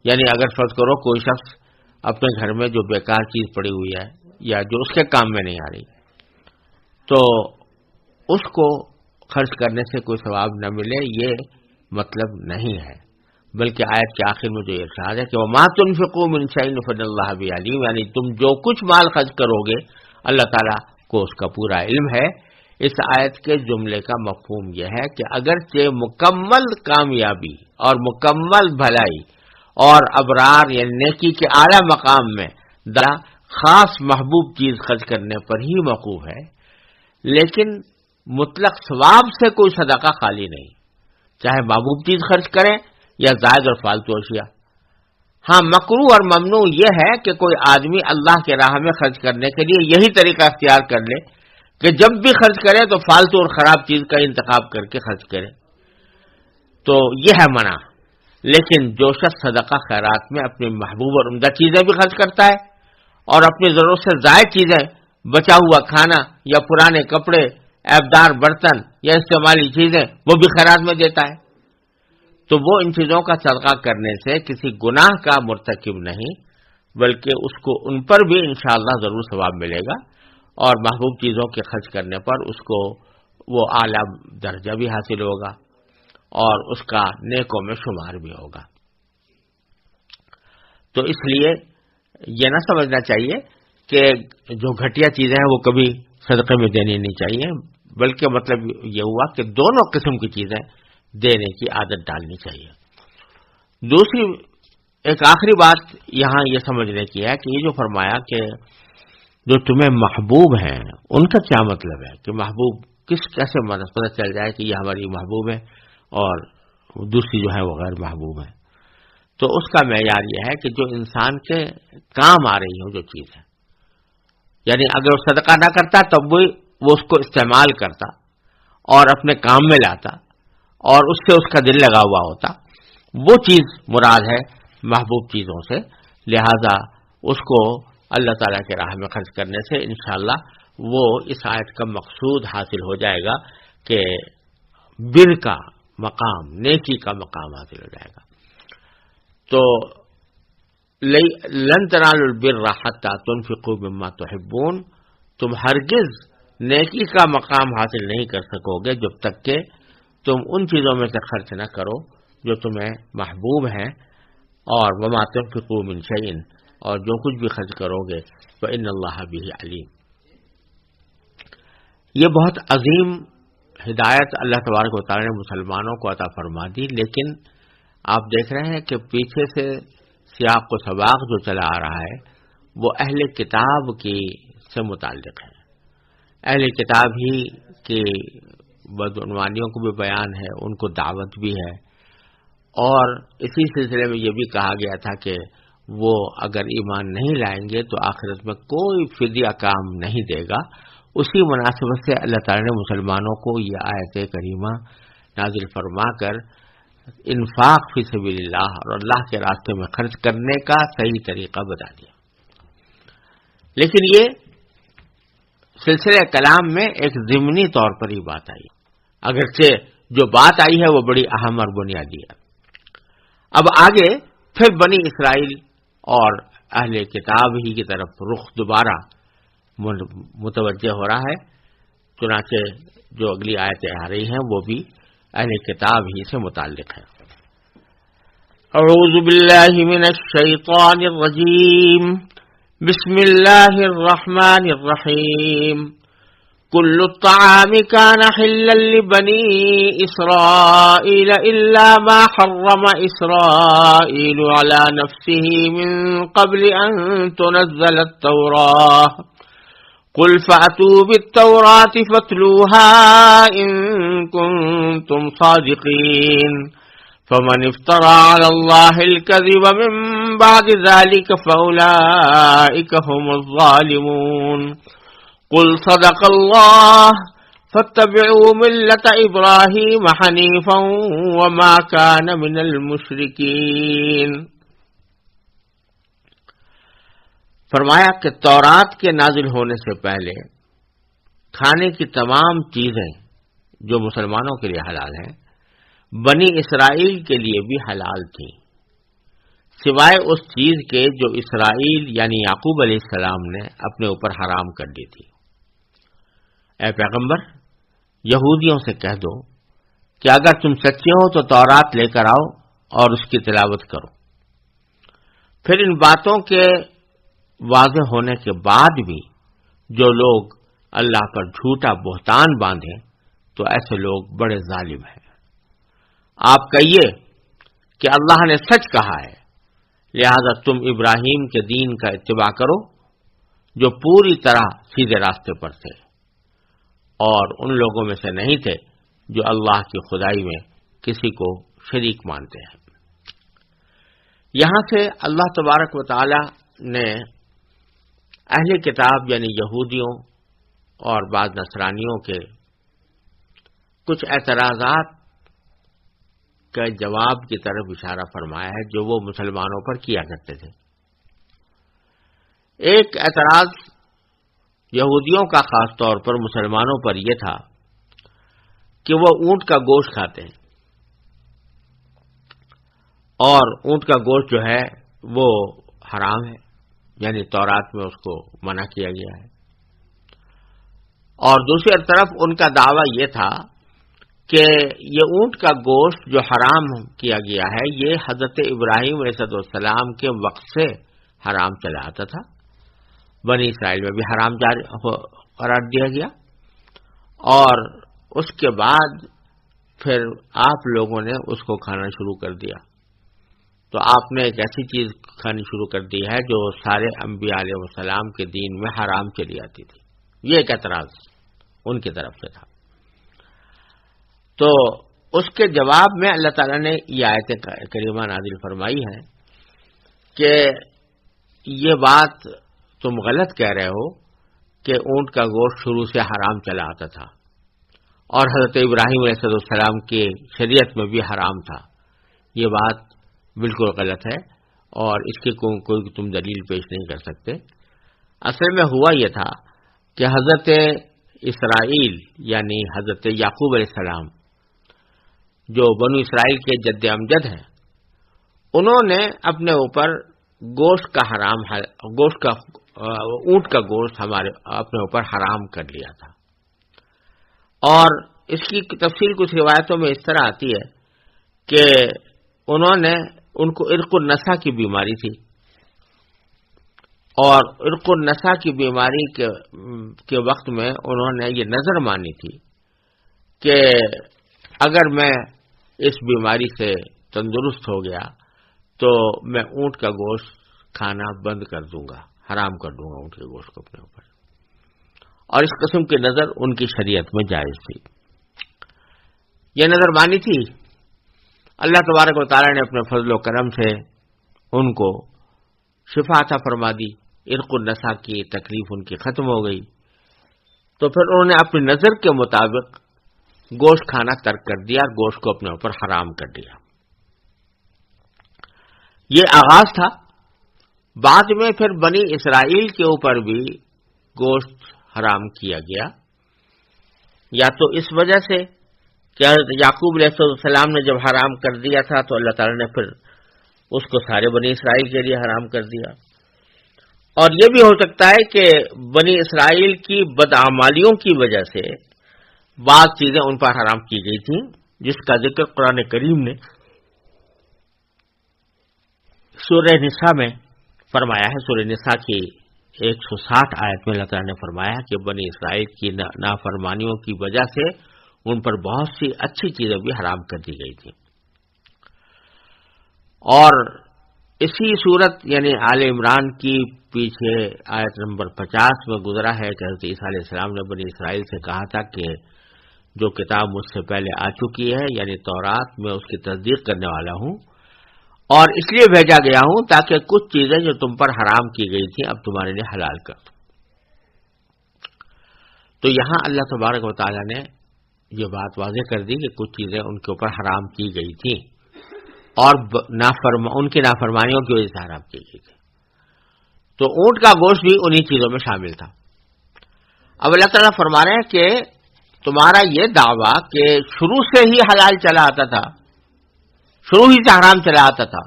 یعنی اگر فرض کرو کوئی شخص اپنے گھر میں جو بیکار چیز پڑی ہوئی ہے یا جو اس کے کام میں نہیں آ رہی، تو اس کو خرچ کرنے سے کوئی ثواب نہ ملے، یہ مطلب نہیں ہے، بلکہ آیت کے آخر میں جو ارشاد ہے کہ وَمَا تُنْفِقُوا مِنْ شَيْءٍ فَإِنَّ اللَّهَ بِهِ عَلِيمٌ، یعنی تم جو کچھ مال خرچ کرو گے اللہ تعالیٰ کو اس کا پورا علم ہے۔ اس آیت کے جملے کا مفہوم یہ ہے کہ اگرچہ مکمل کامیابی اور مکمل بھلائی اور ابرار یعنی نیکی کے اعلیٰ مقام میں خاص محبوب چیز خرچ کرنے پر ہی موقوف ہے، لیکن مطلق ثواب سے کوئی صدقہ خالی نہیں، چاہے محبوب چیز خرچ کریں یا زائد اور فالتو اشیاء۔ ہاں مکروہ اور ممنوع یہ ہے کہ کوئی آدمی اللہ کے راہ میں خرچ کرنے کے لیے یہی طریقہ اختیار کر لے کہ جب بھی خرچ کرے تو فالتو اور خراب چیز کا انتخاب کر کے خرچ کرے، تو یہ ہے منع۔ لیکن جو شخص صدقہ خیرات میں اپنی محبوب اور عمدہ چیزیں بھی خرچ کرتا ہے اور اپنی ضرورت سے زائد چیزیں، بچا ہوا کھانا یا پرانے کپڑے، عیبدار برتن یا استعمالی چیزیں وہ بھی خیرات میں دیتا ہے، تو وہ ان چیزوں کا صدقہ کرنے سے کسی گناہ کا مرتکب نہیں، بلکہ اس کو ان پر بھی انشاءاللہ ضرور ثواب ملے گا، اور محبوب چیزوں کے خرچ کرنے پر اس کو وہ اعلیٰ درجہ بھی حاصل ہوگا اور اس کا نیکوں میں شمار بھی ہوگا۔ تو اس لیے یہ نہ سمجھنا چاہیے کہ جو گھٹیا چیزیں ہیں وہ کبھی صدقے میں دینی نہیں چاہیے، بلکہ مطلب یہ ہوا کہ دونوں قسم کی چیزیں دینے کی عادت ڈالنی چاہیے۔ دوسری ایک آخری بات یہاں یہ سمجھنے کی ہے کہ یہ جو فرمایا کہ جو تمہیں محبوب ہیں ان کا کیا مطلب ہے، کہ محبوب کیسے پتہ چل جائے کہ یہ ہماری محبوب ہے اور دوسری جو ہے وہ غیر محبوب ہے۔ تو اس کا معیار یہ ہے کہ جو انسان کے کام آ رہی ہو جو چیز ہے، یعنی اگر وہ صدقہ نہ کرتا تب وہ اس کو استعمال کرتا اور اپنے کام میں لاتا اور اس سے اس کا دل لگا ہوا ہوتا، وہ چیز مراد ہے محبوب چیزوں سے، لہذا اس کو اللہ تعالیٰ کے راہ میں خرچ کرنے سے انشاءاللہ وہ اس آیت کا مقصود حاصل ہو جائے گا کہ بر کا مقام، نیکی کا مقام حاصل ہو جائے گا۔ تو لن تنالوا البر حتی تنفقوا مما تحبون، تم ہرگز نیکی کا مقام حاصل نہیں کر سکو گے جب تک کہ تم ان چیزوں میں سے خرچ نہ کرو جو تمہیں محبوب ہیں، اور وما تنفقوا من شیء، اور جو کچھ بھی خرچ کرو گے فإن اللہ بہ علیم۔ یہ بہت عظیم ہدایت اللہ تبارک و تعالی نے مسلمانوں کو عطا فرما دی، لیکن آپ دیکھ رہے ہیں کہ پیچھے سے سیاق و سباق جو چلا آ رہا ہے وہ اہل کتاب کی سے متعلق ہے، اہل کتاب ہی کی بدعنوانیوں کو بھی بیان ہے، ان کو دعوت بھی ہے، اور اسی سلسلے میں یہ بھی کہا گیا تھا کہ وہ اگر ایمان نہیں لائیں گے تو آخرت میں کوئی فدیہ کام نہیں دے گا۔ اسی مناسبت سے اللہ تعالی نے مسلمانوں کو یہ آیت کریمہ نازل فرما کر انفاق فی سبیل اللہ اور اللہ کے راستے میں خرچ کرنے کا صحیح طریقہ بتا دیا۔ لیکن یہ سلسلہ کلام میں ایک ضمنی طور پر ہی بات آئی، اگرچہ جو بات آئی ہے وہ بڑی اہم اور بنیادی ہے۔ اب آگے پھر بنی اسرائیل اور اہل کتاب ہی کی طرف رخ دوبارہ متوجہ ہو رہا ہے، چنانچہ جو اگلی آیتیں آ رہی ہیں وہ بھی اہل کتاب ہی سے متعلق ہے۔ اعوذ باللہ من الشیطان الرجیم، بسم اللہ الرحمن الرحیم، كل الطعام كان حلا لبني إسرائيل إلا ما حرم إسرائيل على نفسه من قبل أن تنزل التوراة قل فأتوا بالتوراة فاتلوها إن كنتم صادقين فمن افترى على الله الكذب من بعد ذلك فأولئك هم الظالمون قل صدق اللہ فاتبعوا ملت ابراہیم حنیفا وما کان من المشرکین۔ فرمایا کہ تورات کے نازل ہونے سے پہلے کھانے کی تمام چیزیں جو مسلمانوں کے لیے حلال ہیں بنی اسرائیل کے لیے بھی حلال تھیں، سوائے اس چیز کے جو اسرائیل یعنی یعقوب علیہ السلام نے اپنے اوپر حرام کر دی تھی۔ اے پیغمبر، یہودیوں سے کہہ دو کہ اگر تم سچے ہو تو تورات لے کر آؤ اور اس کی تلاوت کرو۔ پھر ان باتوں کے واضح ہونے کے بعد بھی جو لوگ اللہ پر جھوٹا بہتان باندھیں تو ایسے لوگ بڑے ظالم ہیں۔ آپ کہیے کہ اللہ نے سچ کہا ہے، لہذا تم ابراہیم کے دین کا اتباع کرو جو پوری طرح سیدھے راستے پر تھے اور ان لوگوں میں سے نہیں تھے جو اللہ کی خدائی میں کسی کو شریک مانتے ہیں۔ یہاں سے اللہ تبارک و تعالی نے اہل کتاب یعنی یہودیوں اور بعض نصرانیوں کے کچھ اعتراضات کا جواب کی طرف اشارہ فرمایا ہے جو وہ مسلمانوں پر کیا کرتے تھے۔ ایک اعتراض یہودیوں کا خاص طور پر مسلمانوں پر یہ تھا کہ وہ اونٹ کا گوشت کھاتے ہیں اور اونٹ کا گوشت جو ہے وہ حرام ہے، یعنی تورات میں اس کو منع کیا گیا ہے۔ اور دوسری طرف ان کا دعویٰ یہ تھا کہ یہ اونٹ کا گوشت جو حرام کیا گیا ہے یہ حضرت ابراہیم علیہ السلام کے وقت سے حرام چلا آتا تھا، بنی اسرائیل میں بھی حرام قرار دیا گیا، اور اس کے بعد پھر آپ لوگوں نے اس کو کھانا شروع کر دیا۔ تو آپ نے ایک ایسی چیز کھانی شروع کر دی ہے جو سارے انبیاء علیہ السلام کے دین میں حرام چلی آتی تھی۔ یہ ایک اعتراض ان کی طرف سے تھا۔ تو اس کے جواب میں اللہ تعالیٰ نے یہ آیت کریمہ نازل فرمائی ہے کہ یہ بات تم غلط کہہ رہے ہو کہ اونٹ کا گوشت شروع سے حرام چلا آتا تھا اور حضرت ابراہیم علیہ السلام کی شریعت میں بھی حرام تھا۔ یہ بات بالکل غلط ہے اور اس کی کوئی تم دلیل پیش نہیں کر سکتے۔ اصل میں ہوا یہ تھا کہ حضرت اسرائیل یعنی حضرت یعقوب علیہ السلام جو بنو اسرائیل کے جد امجد ہیں، انہوں نے اپنے اوپر اونٹ کا گوشت اپنے اوپر حرام کر لیا تھا، اور اس کی تفصیل کچھ روایتوں میں اس طرح آتی ہے کہ ان کو عرق النسا کی بیماری تھی، اور عرق النسا کی بیماری کے وقت میں انہوں نے یہ نظر مانی تھی کہ اگر میں اس بیماری سے تندرست ہو گیا تو میں اونٹ کا گوشت کھانا بند کر دوں گا، حرام کر دوں گا اونٹ کے گوشت کو اپنے اوپر، اور اس قسم کی نظر ان کی شریعت میں جائز تھی۔ یہ نظر مانی تھی، اللہ تبارک و تعالی نے اپنے فضل و کرم سے ان کو شفا عطا فرما دی، عرق النسا کی تکلیف ان کی ختم ہو گئی، تو پھر انہوں نے اپنی نظر کے مطابق گوشت کھانا ترک کر دیا، گوشت کو اپنے اوپر حرام کر دیا۔ یہ آغاز تھا۔ بعد میں پھر بنی اسرائیل کے اوپر بھی گوشت حرام کیا گیا، یا تو اس وجہ سے کہ حضرت یعقوب علیہ السلام نے جب حرام کر دیا تھا تو اللہ تعالی نے پھر اس کو سارے بنی اسرائیل کے لیے حرام کر دیا، اور یہ بھی ہو سکتا ہے کہ بنی اسرائیل کی بدعمالیوں کی وجہ سے بعض چیزیں ان پر حرام کی گئی تھیں، جس کا ذکر قرآن کریم نے سورہ نساء میں فرمایا ہے۔ سورہ نساء کی 160 آیت میں اللہ تعالیٰ نے فرمایا کہ بنی اسرائیل کی نافرمانیوں کی وجہ سے ان پر بہت سی اچھی چیزیں بھی حرام کر دی گئی تھیں، اور اسی صورت یعنی آل عمران کی پیچھے آیت نمبر 50 میں گزرا ہے کہ حضرت عیسیٰ علیہ السلام نے بنی اسرائیل سے کہا تھا کہ جو کتاب مجھ سے پہلے آ چکی ہے یعنی تورات، میں اس کی تصدیق کرنے والا ہوں، اور اس لیے بھیجا گیا ہوں تاکہ کچھ چیزیں جو تم پر حرام کی گئی تھیں اب تمہارے لیے حلال کر دوں۔ تو یہاں اللہ تبارک و تعالیٰ نے یہ بات واضح کر دی کہ کچھ چیزیں ان کے اوپر حرام کی گئی تھیں اور ان کی نافرمانیوں کی وجہ سے حرام کی گئی تھی۔ تو اونٹ کا گوشت بھی انہی چیزوں میں شامل تھا۔ اب اللہ تعالیٰ فرما رہے ہیں کہ تمہارا یہ دعویٰ کہ شروع سے ہی حلال چلا آتا تھا، شروع ہی سے حرام چلا آتا تھا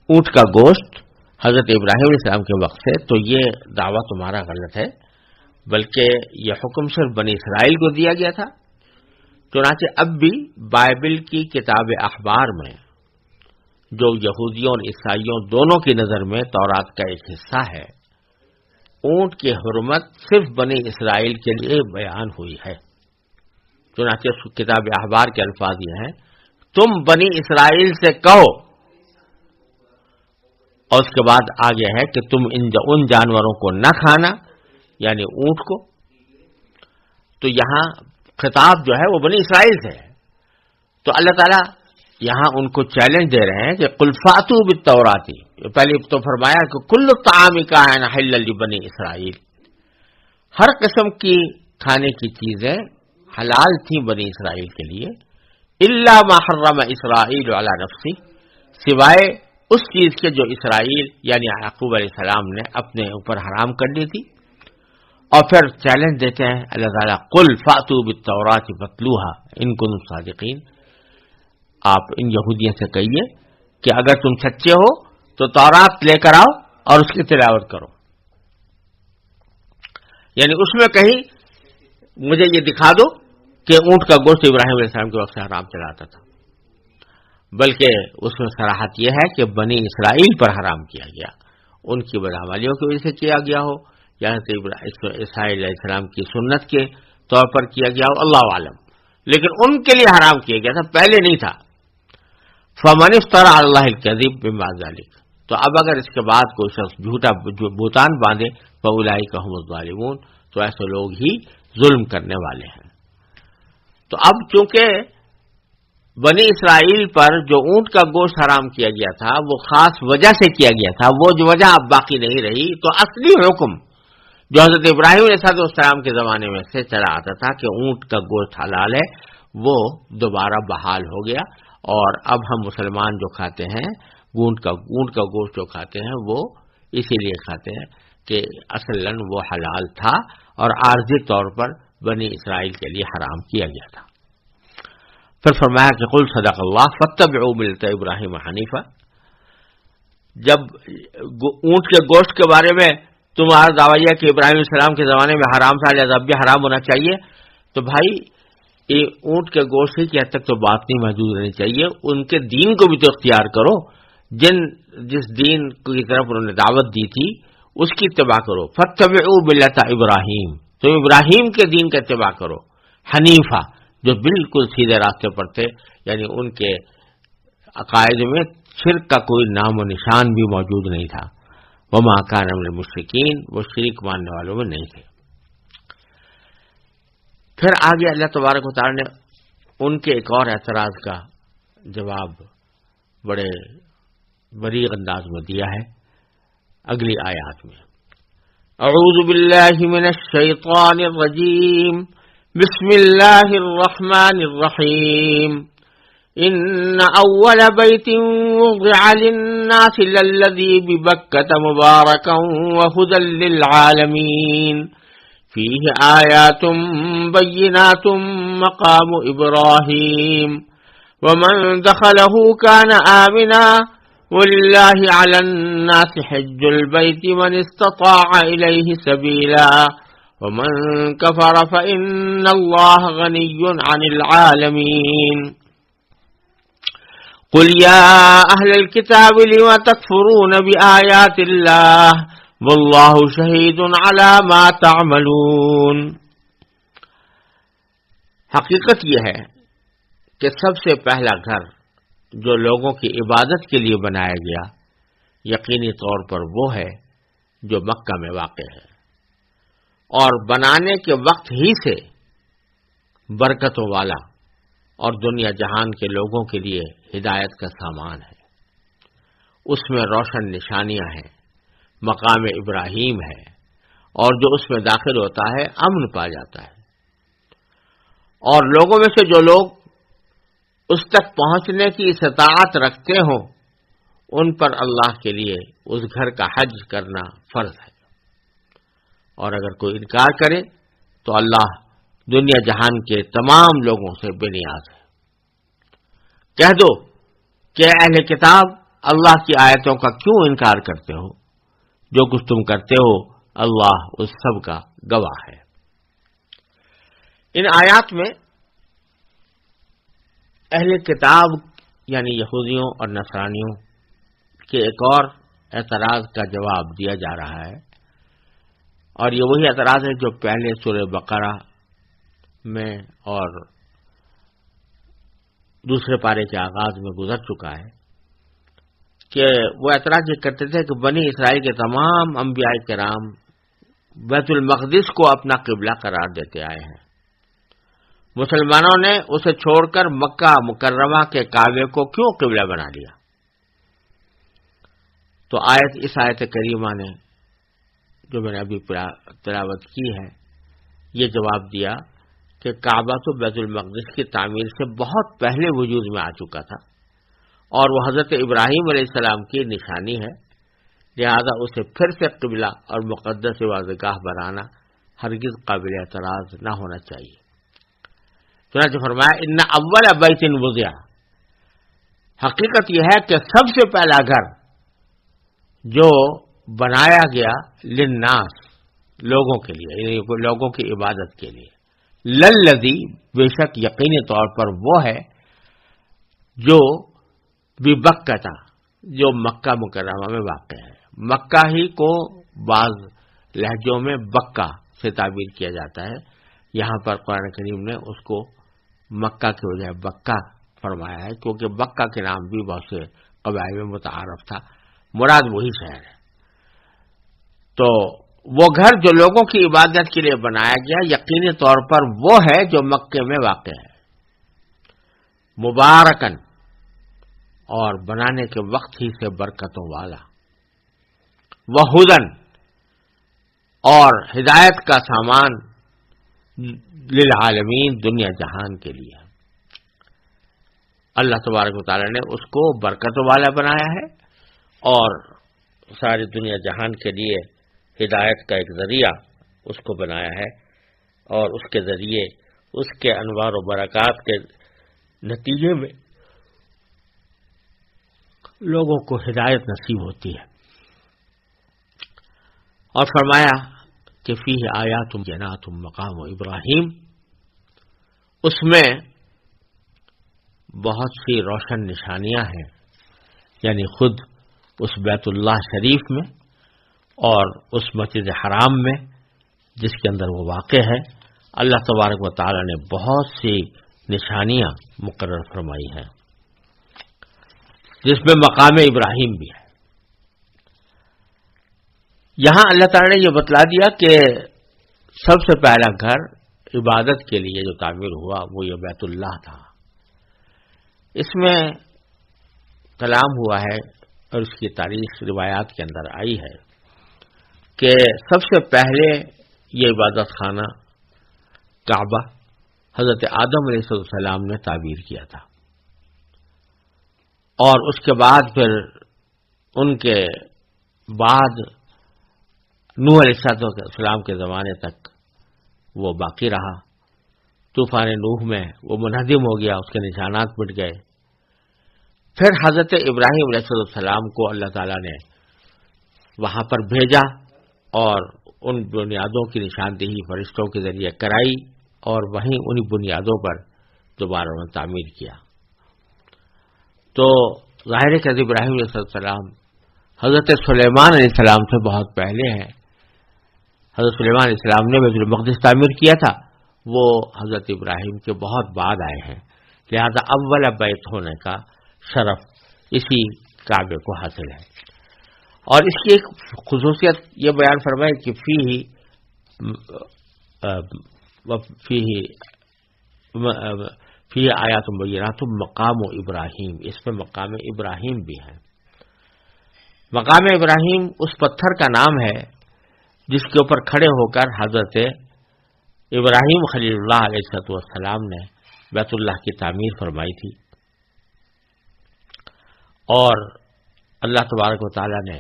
اونٹ کا گوشت حضرت ابراہیم علیہ السلام کے وقت سے، تو یہ دعویٰ تمہارا غلط ہے، بلکہ یہ حکم صرف بنی اسرائیل کو دیا گیا تھا۔ چنانچہ اب بھی بائبل کی کتاب اخبار میں جو یہودیوں اور عیسائیوں دونوں کی نظر میں تورات کا ایک حصہ ہے، اونٹ کی حرمت صرف بنی اسرائیل کے لیے بیان ہوئی ہے۔ چنانچہ کتاب اخبار کے الفاظ یہ ہیں، تم بنی اسرائیل سے کہو، اور اس کے بعد آگے ہے کہ تم ان جانوروں کو نہ کھانا، یعنی اونٹ کو۔ تو یہاں خطاب جو ہے وہ بنی اسرائیل سے ہے، تو اللہ تعالیٰ یہاں ان کو چیلنج دے رہے ہیں کہ قل فاتوا بالتوراۃ، پہلے تو فرمایا کہ کل الطعام کان حلا لبنی اسرائیل، ہر قسم کی کھانے کی چیزیں حلال تھیں بنی اسرائیل کے لیے، الا ما حرم اسرائیل علی نفسی، سوائے اس چیز کے جو اسرائیل یعنی یعقوب علیہ السلام نے اپنے اوپر حرام کر لی تھی۔ اور پھر چیلنج دیتے ہیں اللہ تعالیٰ، قل فاتوا بالتوراۃ فاتلوها ان کنتم صادقین، آپ ان یہودیوں سے کہیے کہ اگر تم سچے ہو تو تورات لے کر آؤ اور اس کی تلاوت کرو، یعنی اس میں کہیں مجھے یہ دکھا دو کہ اونٹ کا گوشت ابراہیم علیہ السلام کے وقت سے حرام چلا آتا تھا، بلکہ اس میں صراحت یہ ہے کہ بنی اسرائیل پر حرام کیا گیا، ان کی بدعمالیوں کی وجہ سے کیا گیا ہو، یہاں سے عیسیٰ علیہ السلام کی سنت کے طور پر کیا گیا ہو، اللہ عالم، لیکن ان کے لیے حرام کیا گیا تھا، پہلے نہیں تھا۔ فمن افترى على الله الكذب من بعد ذلك، تو اب اگر اس کے بعد کوئی شخص جھوٹا بہتان باندھے فاولئک هم الظالمون، تو ایسے لوگ ہی ظلم کرنے والے ہیں۔ تو اب چونکہ بنی اسرائیل پر جو اونٹ کا گوشت حرام کیا گیا تھا وہ خاص وجہ سے کیا گیا تھا، وہ جو وجہ اب باقی نہیں رہی، تو اصلی حکم جو حضرت ابراہیم علیہ السلام کے زمانے میں سے چلا آتا تھا کہ اونٹ کا گوشت حلال ہے، وہ دوبارہ بحال ہو گیا، اور اب ہم مسلمان جو کھاتے ہیں اونٹ کا گوشت جو کھاتے ہیں وہ اسی لیے کھاتے ہیں کہ اصلاً وہ حلال تھا اور عارضی طور پر بنی اسرائیل کے لیے حرام کیا گیا تھا۔ پھر فرمایا کہ قل صدق اللہ فاتبعوا ملت ابراہیم حنیفہ، جب اونٹ کے گوشت کے بارے میں تمہارا دعویٰ یہ کہ ابراہیم علیہ السلام کے زمانے میں حرام تھا لہذا اب بھی حرام ہونا چاہیے، تو بھائی یہ اونٹ کے گوشت ہی کی حد تک تو بات نہیں محدود رہنی چاہیے، ان کے دین کو بھی تو اختیار کرو، جس دین کی طرف انہوں نے دعوت دی تھی اس کی اتباع کرو۔ فاتبعوا ملت ابراہیم، تم ابراہیم کے دین کا اتباع کرو، حنیفہ جو بالکل سیدھے راستے پر تھے، یعنی ان کے عقائد میں شرک کا کوئی نام و نشان بھی موجود نہیں تھا، وما کان من المشرکین، وہ شریک ماننے والوں میں نہیں تھے۔ پھر آگے اللہ تبارک و تعالی نے ان کے ایک اور اعتراض کا جواب بڑے بریغ انداز میں دیا ہے اگلی آیات میں۔ اعوذ باللہ من الشیطان الرجیم، بسم اللہ الرحمن الرحیم، ان اول بیت وضع للناس للذی ببکۃ مبارکا وہدی للعالمین، فیہ آیات بینات مقام ابراہیم ومن دخلہ کان آمنا وللہ علی الناس حج البیت من استطاع الیہ سبیلا ومن کفر فإن اللہ غنی عن العالمین۔ قل یا اہل الکتاب لم تکفرون بآیات اللہ واللہ شہید علی ما تعملون۔ حقیقت یہ ہے کہ سب سے پہلا گھر جو لوگوں کی عبادت کے لیے بنایا گیا یقینی طور پر وہ ہے جو مکہ میں واقع ہے، اور بنانے کے وقت ہی سے برکتوں والا اور دنیا جہان کے لوگوں کے لیے ہدایت کا سامان ہے، اس میں روشن نشانیاں ہیں، مقام ابراہیم ہے، اور جو اس میں داخل ہوتا ہے امن پا جاتا ہے، اور لوگوں میں سے جو لوگ اس تک پہنچنے کی استطاعت رکھتے ہوں ان پر اللہ کے لیے اس گھر کا حج کرنا فرض ہے، اور اگر کوئی انکار کرے تو اللہ دنیا جہان کے تمام لوگوں سے بے نیاز ہے۔ کہہ دو کہ اہل کتاب اللہ کی آیتوں کا کیوں انکار کرتے ہو؟ جو کچھ تم کرتے ہو اللہ اس سب کا گواہ ہے۔ ان آیات میں اہل کتاب یعنی یہودیوں اور نصرانیوں کے ایک اور اعتراض کا جواب دیا جا رہا ہے، اور یہ وہی اعتراض ہے جو پہلے سورہ بقرہ میں اور دوسرے پارے کے آغاز میں گزر چکا ہے، کہ وہ اعتراض یہ کرتے تھے کہ بنی اسرائیل کے تمام انبیاء کرام بیت المقدس کو اپنا قبلہ قرار دیتے آئے ہیں، مسلمانوں نے اسے چھوڑ کر مکہ مکرمہ کے کعبے کو کیوں قبلہ بنا لیا؟ تو اس آیت کریمہ نے جو میں نے ابھی تلاوت کی ہے یہ جواب دیا کہ کعبہ تو بیت المقدس کی تعمیر سے بہت پہلے وجود میں آ چکا تھا، اور وہ حضرت ابراہیم علیہ السلام کی نشانی ہے، لہذا اسے پھر سے قبلہ اور مقدس واذگاہ بنانا ہرگز قابل اعتراض نہ ہونا چاہیے۔ چنانچہ فرمایا ان اول بیت وضع، حقیقت یہ ہے کہ سب سے پہلا گھر جو بنایا گیا للناس، لوگوں کے لیے، یعنی لوگوں کی عبادت کے لیے، للذی، بے شک یقینی طور پر وہ ہے جو ببکہ، جو مکہ مکرمہ میں واقع ہے۔ مکہ ہی کو بعض لہجوں میں بکہ سے تعبیر کیا جاتا ہے، یہاں پر قرآن کریم نے اس کو مکہ کے بجائے بکہ فرمایا ہے، کیونکہ بکہ کے نام بھی بہت سے قبائل میں متعارف تھا، مراد وہی شہر ہے۔ تو وہ گھر جو لوگوں کی عبادت کے لیے بنایا گیا یقینی طور پر وہ ہے جو مکے میں واقع ہے، مبارکن، اور بنانے کے وقت ہی سے برکتوں والا، وہدن، اور ہدایت کا سامان، للعالمین، دنیا جہان کے لیے۔ اللہ تبارک و تعالی نے اس کو برکتوں والا بنایا ہے اور ساری دنیا جہان کے لیے ہدایت کا ایک ذریعہ اس کو بنایا ہے، اور اس کے ذریعے اس کے انوار و برکات کے نتیجے میں لوگوں کو ہدایت نصیب ہوتی ہے۔ اور فرمایا کہ فیہ آیات بینات مقام ابراہیم، اس میں بہت سی روشن نشانیاں ہیں، یعنی خود اس بیت اللہ شریف میں اور اس مسجد حرام میں جس کے اندر وہ واقع ہے، اللہ تبارک و تعالی نے بہت سی نشانیاں مقرر فرمائی ہیں، جس میں مقام ابراہیم بھی ہے۔ یہاں اللہ تعالی نے یہ بتلا دیا کہ سب سے پہلا گھر عبادت کے لیے جو تعمیر ہوا وہ یہ بیت اللہ تھا۔ اس میں کلام ہوا ہے اور اس کی تاریخ روایات کے اندر آئی ہے کہ سب سے پہلے یہ عبادت خانہ کعبہ حضرت آدم علیہ السلام نے تعمیر کیا تھا، اور اس کے بعد پھر ان کے بعد نوح علیہ السلام کے زمانے تک وہ باقی رہا۔ طوفان نوح میں وہ منہدم ہو گیا، اس کے نشانات مٹ گئے۔ پھر حضرت ابراہیم علیہ السلام کو اللہ تعالیٰ نے وہاں پر بھیجا اور ان بنیادوں کی نشاندہی فرشتوں کے ذریعے کرائی، اور وہیں انہی بنیادوں پر دوبارہ انہوں نے تعمیر کیا۔ تو ظاہر ہے کہ حضرت ابراہیم علیہ السلام حضرت سلیمان علیہ السلام سے بہت پہلے ہیں۔ حضرت سلیمان علیہ السلام نے بیت المقدس تعمیر کیا تھا، وہ حضرت ابراہیم کے بہت بعد آئے ہیں، لہذا اول بیت ہونے کا شرف اسی کعبے کو حاصل ہے۔ اور اس کی ایک خصوصیت یہ بیان فرمائے کہ فی آیات بینات مقام ابراہیم، اس میں مقام ابراہیم بھی ہے۔ مقام ابراہیم اس پتھر کا نام ہے جس کے اوپر کھڑے ہو کر حضرت ابراہیم خلیل اللہ علیہ السلام نے بیت اللہ کی تعمیر فرمائی تھی، اور اللہ تبارک و تعالیٰ نے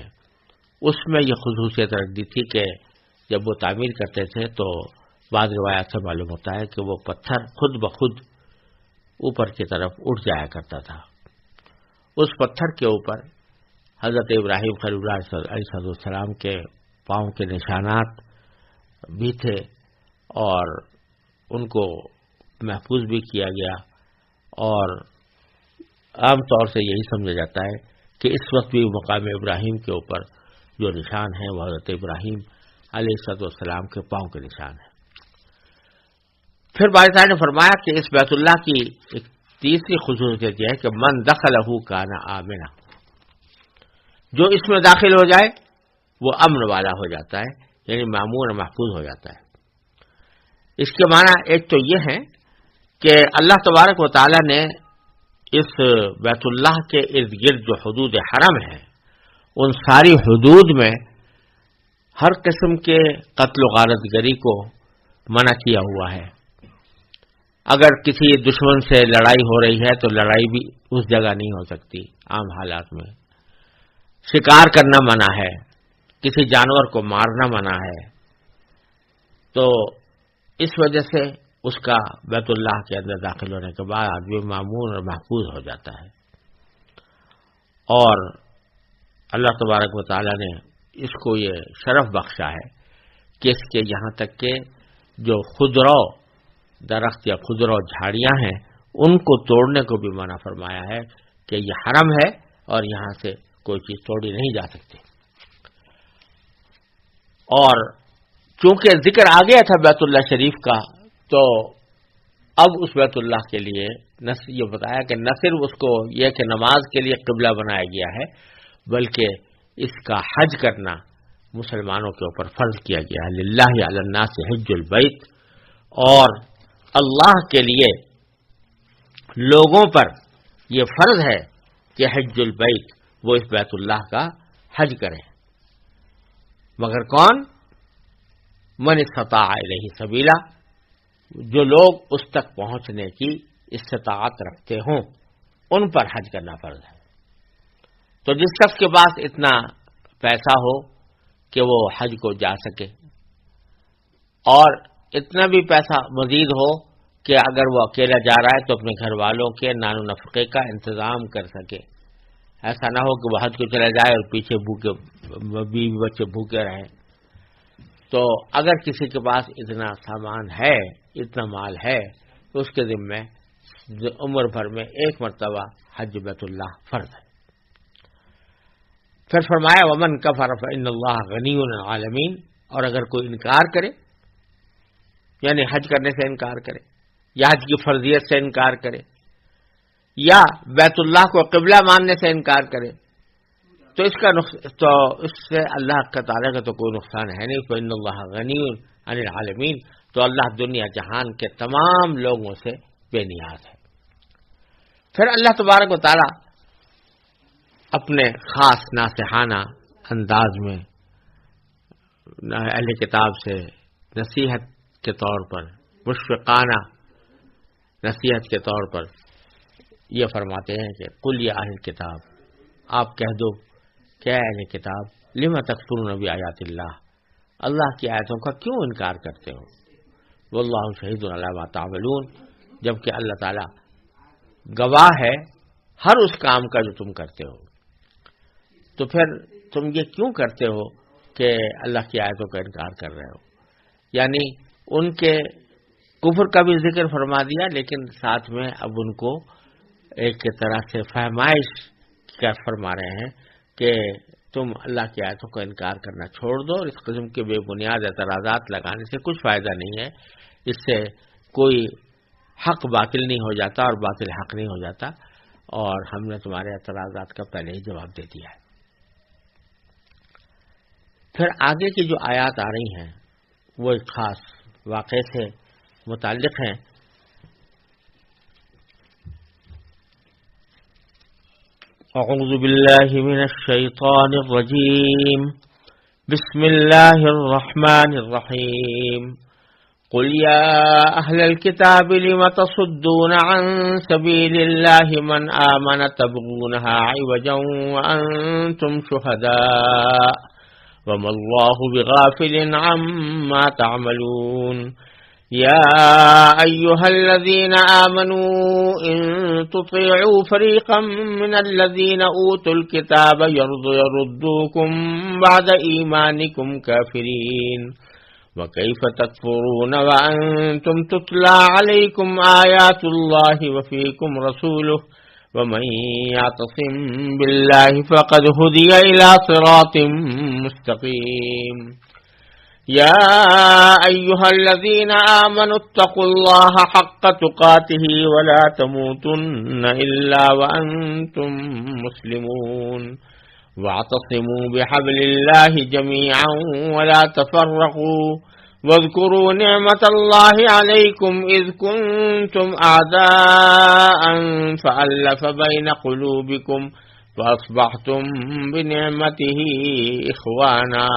اس میں یہ خصوصیت رکھ دی تھی کہ جب وہ تعمیر کرتے تھے تو بعض روایات سے معلوم ہوتا ہے کہ وہ پتھر خود بخود اوپر کی طرف اٹھ جایا کرتا تھا. اس پتھر کے اوپر حضرت ابراہیم خلیل اللہ علیہ السلام کے پاؤں کے نشانات بھی تھے اور ان کو محفوظ بھی کیا گیا. اور عام طور سے یہی سمجھا جاتا ہے کہ اس وقت بھی مقام ابراہیم کے اوپر جو نشان ہیں وہ حضرت ابراہیم علیہ السلام کے پاؤں کے نشان ہیں. پھر باری تعالیٰ نے فرمایا کہ اس بیت اللہ کی ایک تیسری خصوصیت یہ ہے کہ من دخلہ کان آمنا، جو اس میں داخل ہو جائے وہ امن والا ہو جاتا ہے، یعنی مامون اور محفوظ ہو جاتا ہے. اس کے معنی ایک تو یہ ہے کہ اللہ تبارک و تعالیٰ نے اس بیت اللہ کے ارد گرد جو حدود حرم ہیں ان ساری حدود میں ہر قسم کے قتل و غارت گری کو منع کیا ہوا ہے. اگر کسی دشمن سے لڑائی ہو رہی ہے تو لڑائی بھی اس جگہ نہیں ہو سکتی عام حالات میں. شکار کرنا منع ہے، کسی جانور کو مارنا منع ہے. تو اس وجہ سے اس کا بیت اللہ کے اندر داخل ہونے کے بعد آدمی مامون اور محفوظ ہو جاتا ہے. اور اللہ تبارک و تعالیٰ نے اس کو یہ شرف بخشا ہے کہ اس کے یہاں تک کہ جو خضرو درخت یا خضرو جھاڑیاں ہیں ان کو توڑنے کو بھی منع فرمایا ہے کہ یہ حرم ہے اور یہاں سے کوئی چیز توڑی نہیں جا سکتی. اور چونکہ ذکر آ گیا تھا بیت اللہ شریف کا تو اب اس بیت اللہ کے لیے یہ بتایا کہ نہ صرف اس کو یہ کہ نماز کے لیے قبلہ بنایا گیا ہے بلکہ اس کا حج کرنا مسلمانوں کے اوپر فرض کیا گیا ہے. للہ علی الناس حج البیت، اور اللہ کے لیے لوگوں پر یہ فرض ہے کہ حج البیت، وہ اس بیت اللہ کا حج کریں. مگر کون؟ من استطاع الیہ سبیلا، جو لوگ اس تک پہنچنے کی استطاعت رکھتے ہوں ان پر حج کرنا فرض ہے. تو جس شخص کے پاس اتنا پیسہ ہو کہ وہ حج کو جا سکے اور اتنا بھی پیسہ مزید ہو کہ اگر وہ اکیلا جا رہا ہے تو اپنے گھر والوں کے نان و نفقے کا انتظام کر سکے. ایسا نہ ہو کہ وہ حج کو چلا جائے اور پیچھے بھوکے بیوی بچے بھوکے رہیں. تو اگر کسی کے پاس اتنا سامان ہے، اتنا مال ہے تو اس کے ذمہ عمر بھر میں ایک مرتبہ حج بیت اللہ فرض ہے. پھر فرمایا ومن کفر فإن اللہ غنی عن العالمین، اور اگر کوئی انکار کرے یعنی حج کرنے سے انکار کرے یا حج کی فرضیت سے انکار کرے یا بیت اللہ کو قبلہ ماننے سے انکار کرے تو اس سے اللہ کا تعالیٰ کا تو کوئی نقصان ہے نہیں. فإن اللہ غنی عن العالمین، تو اللہ دنیا جہان کے تمام لوگوں سے بے نیاز ہے. پھر اللہ تبارک و تعالیٰ اپنے خاص ناصحانہ انداز میں اہل کتاب سے نصیحت کے طور پر، مشفقانہ نصیحت کے طور پر یہ فرماتے ہیں کہ قل یا اہل کتاب، آپ کہہ دو کہ اہل کتاب لما تکفرون بآیات اللہ، اللہ کی آیتوں کا کیوں انکار کرتے ہو. واللہ شہید علی ما تعملون، جبکہ اللہ تعالیٰ گواہ ہے ہر اس کام کا جو تم کرتے ہو. تو پھر تم یہ کیوں کرتے ہو کہ اللہ کی آیتوں کا انکار کر رہے ہو؟ یعنی ان کے کفر کا بھی ذکر فرما دیا، لیکن ساتھ میں اب ان کو ایک طرح سے فہمائش کا فرما رہے ہیں کہ تم اللہ کی آیتوں کا انکار کرنا چھوڑ دو، اور اس قسم کے بے بنیاد اعتراضات لگانے سے کچھ فائدہ نہیں ہے. اس سے کوئی حق باطل نہیں ہو جاتا اور باطل حق نہیں ہو جاتا، اور ہم نے تمہارے اعتراضات کا پہلے ہی جواب دے دیا ہے. پھر آگے کی جو آیات آ رہی ہیں وہ ایک خاص واقعے سے متعلق ہیں. اعوذ باللہ من الشیطان الرجیم، بسم اللہ الرحمن الرحیم. قل يا أهل الكتاب لم تصدون عن سبيل الله من آمن تبغونها عوجا وأنتم شهداء وما الله بغافل عما تعملون يا أيها الذين آمنوا إن تطيعوا فريقا من الذين أوتوا الكتاب يردوكم بعد إيمانكم كافرين وكيف تكفرون وأنتم تتلى عليكم آيات الله وفيكم رسوله ومن يعتصم بالله فقد هدي إلى صراط مستقيم يا أيها الذين آمنوا اتقوا الله حق تقاته ولا تموتن إلا وأنتم مسلمون واعتصموا بحبل الله جميعا ولا تفرقوا واذكروا نعمة الله عليكم إذ كنتم أعداء فألف بين قلوبكم فأصبحتم بنعمته إخوانا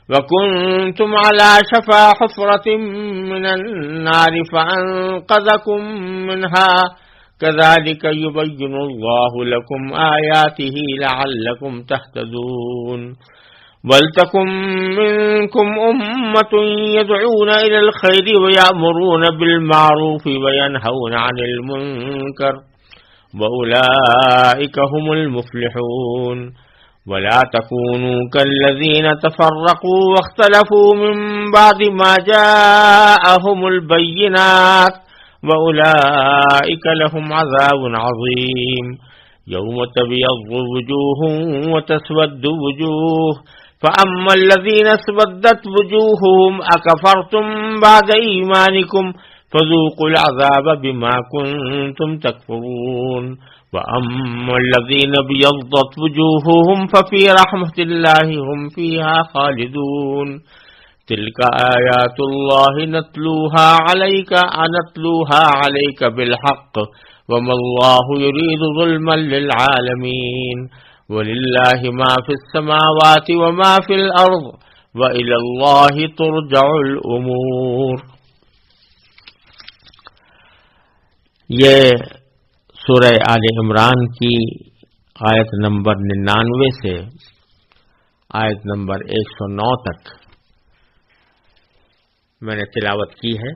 وكنتم على شفا حفرة من النار فأنقذكم منها كذلك يبين الله لكم آياته لعلكم تهتدون ولتكن منكم أمة يدعون إلى الخير ويأمرون بالمعروف وينهون عن المنكر وأولئك هم المفلحون ولا تكونوا كالذين تفرقوا واختلفوا من بعد ما جاءهم البينات وأولئك لهم عذاب عظيم يوم تبيض وجوه وتسود وجوه فأما الذين اسودت وجوههم أكفرتم بعد إيمانكم فذوقوا العذاب بما كنتم تكفرون وأما الذين ابيضت وجوههم ففي رحمة الله هم فيها خالدون تلك آيات الله نتلوها عليك بالحق وما الله يريد ظلما للعالمين ولله ما في السماوات وما في الأرض وإلى الله ترجع الأمور. یہ سورہ آل عمران کی آیت نمبر 99 سے آیت نمبر 109 تک میں نے تلاوت کی ہے.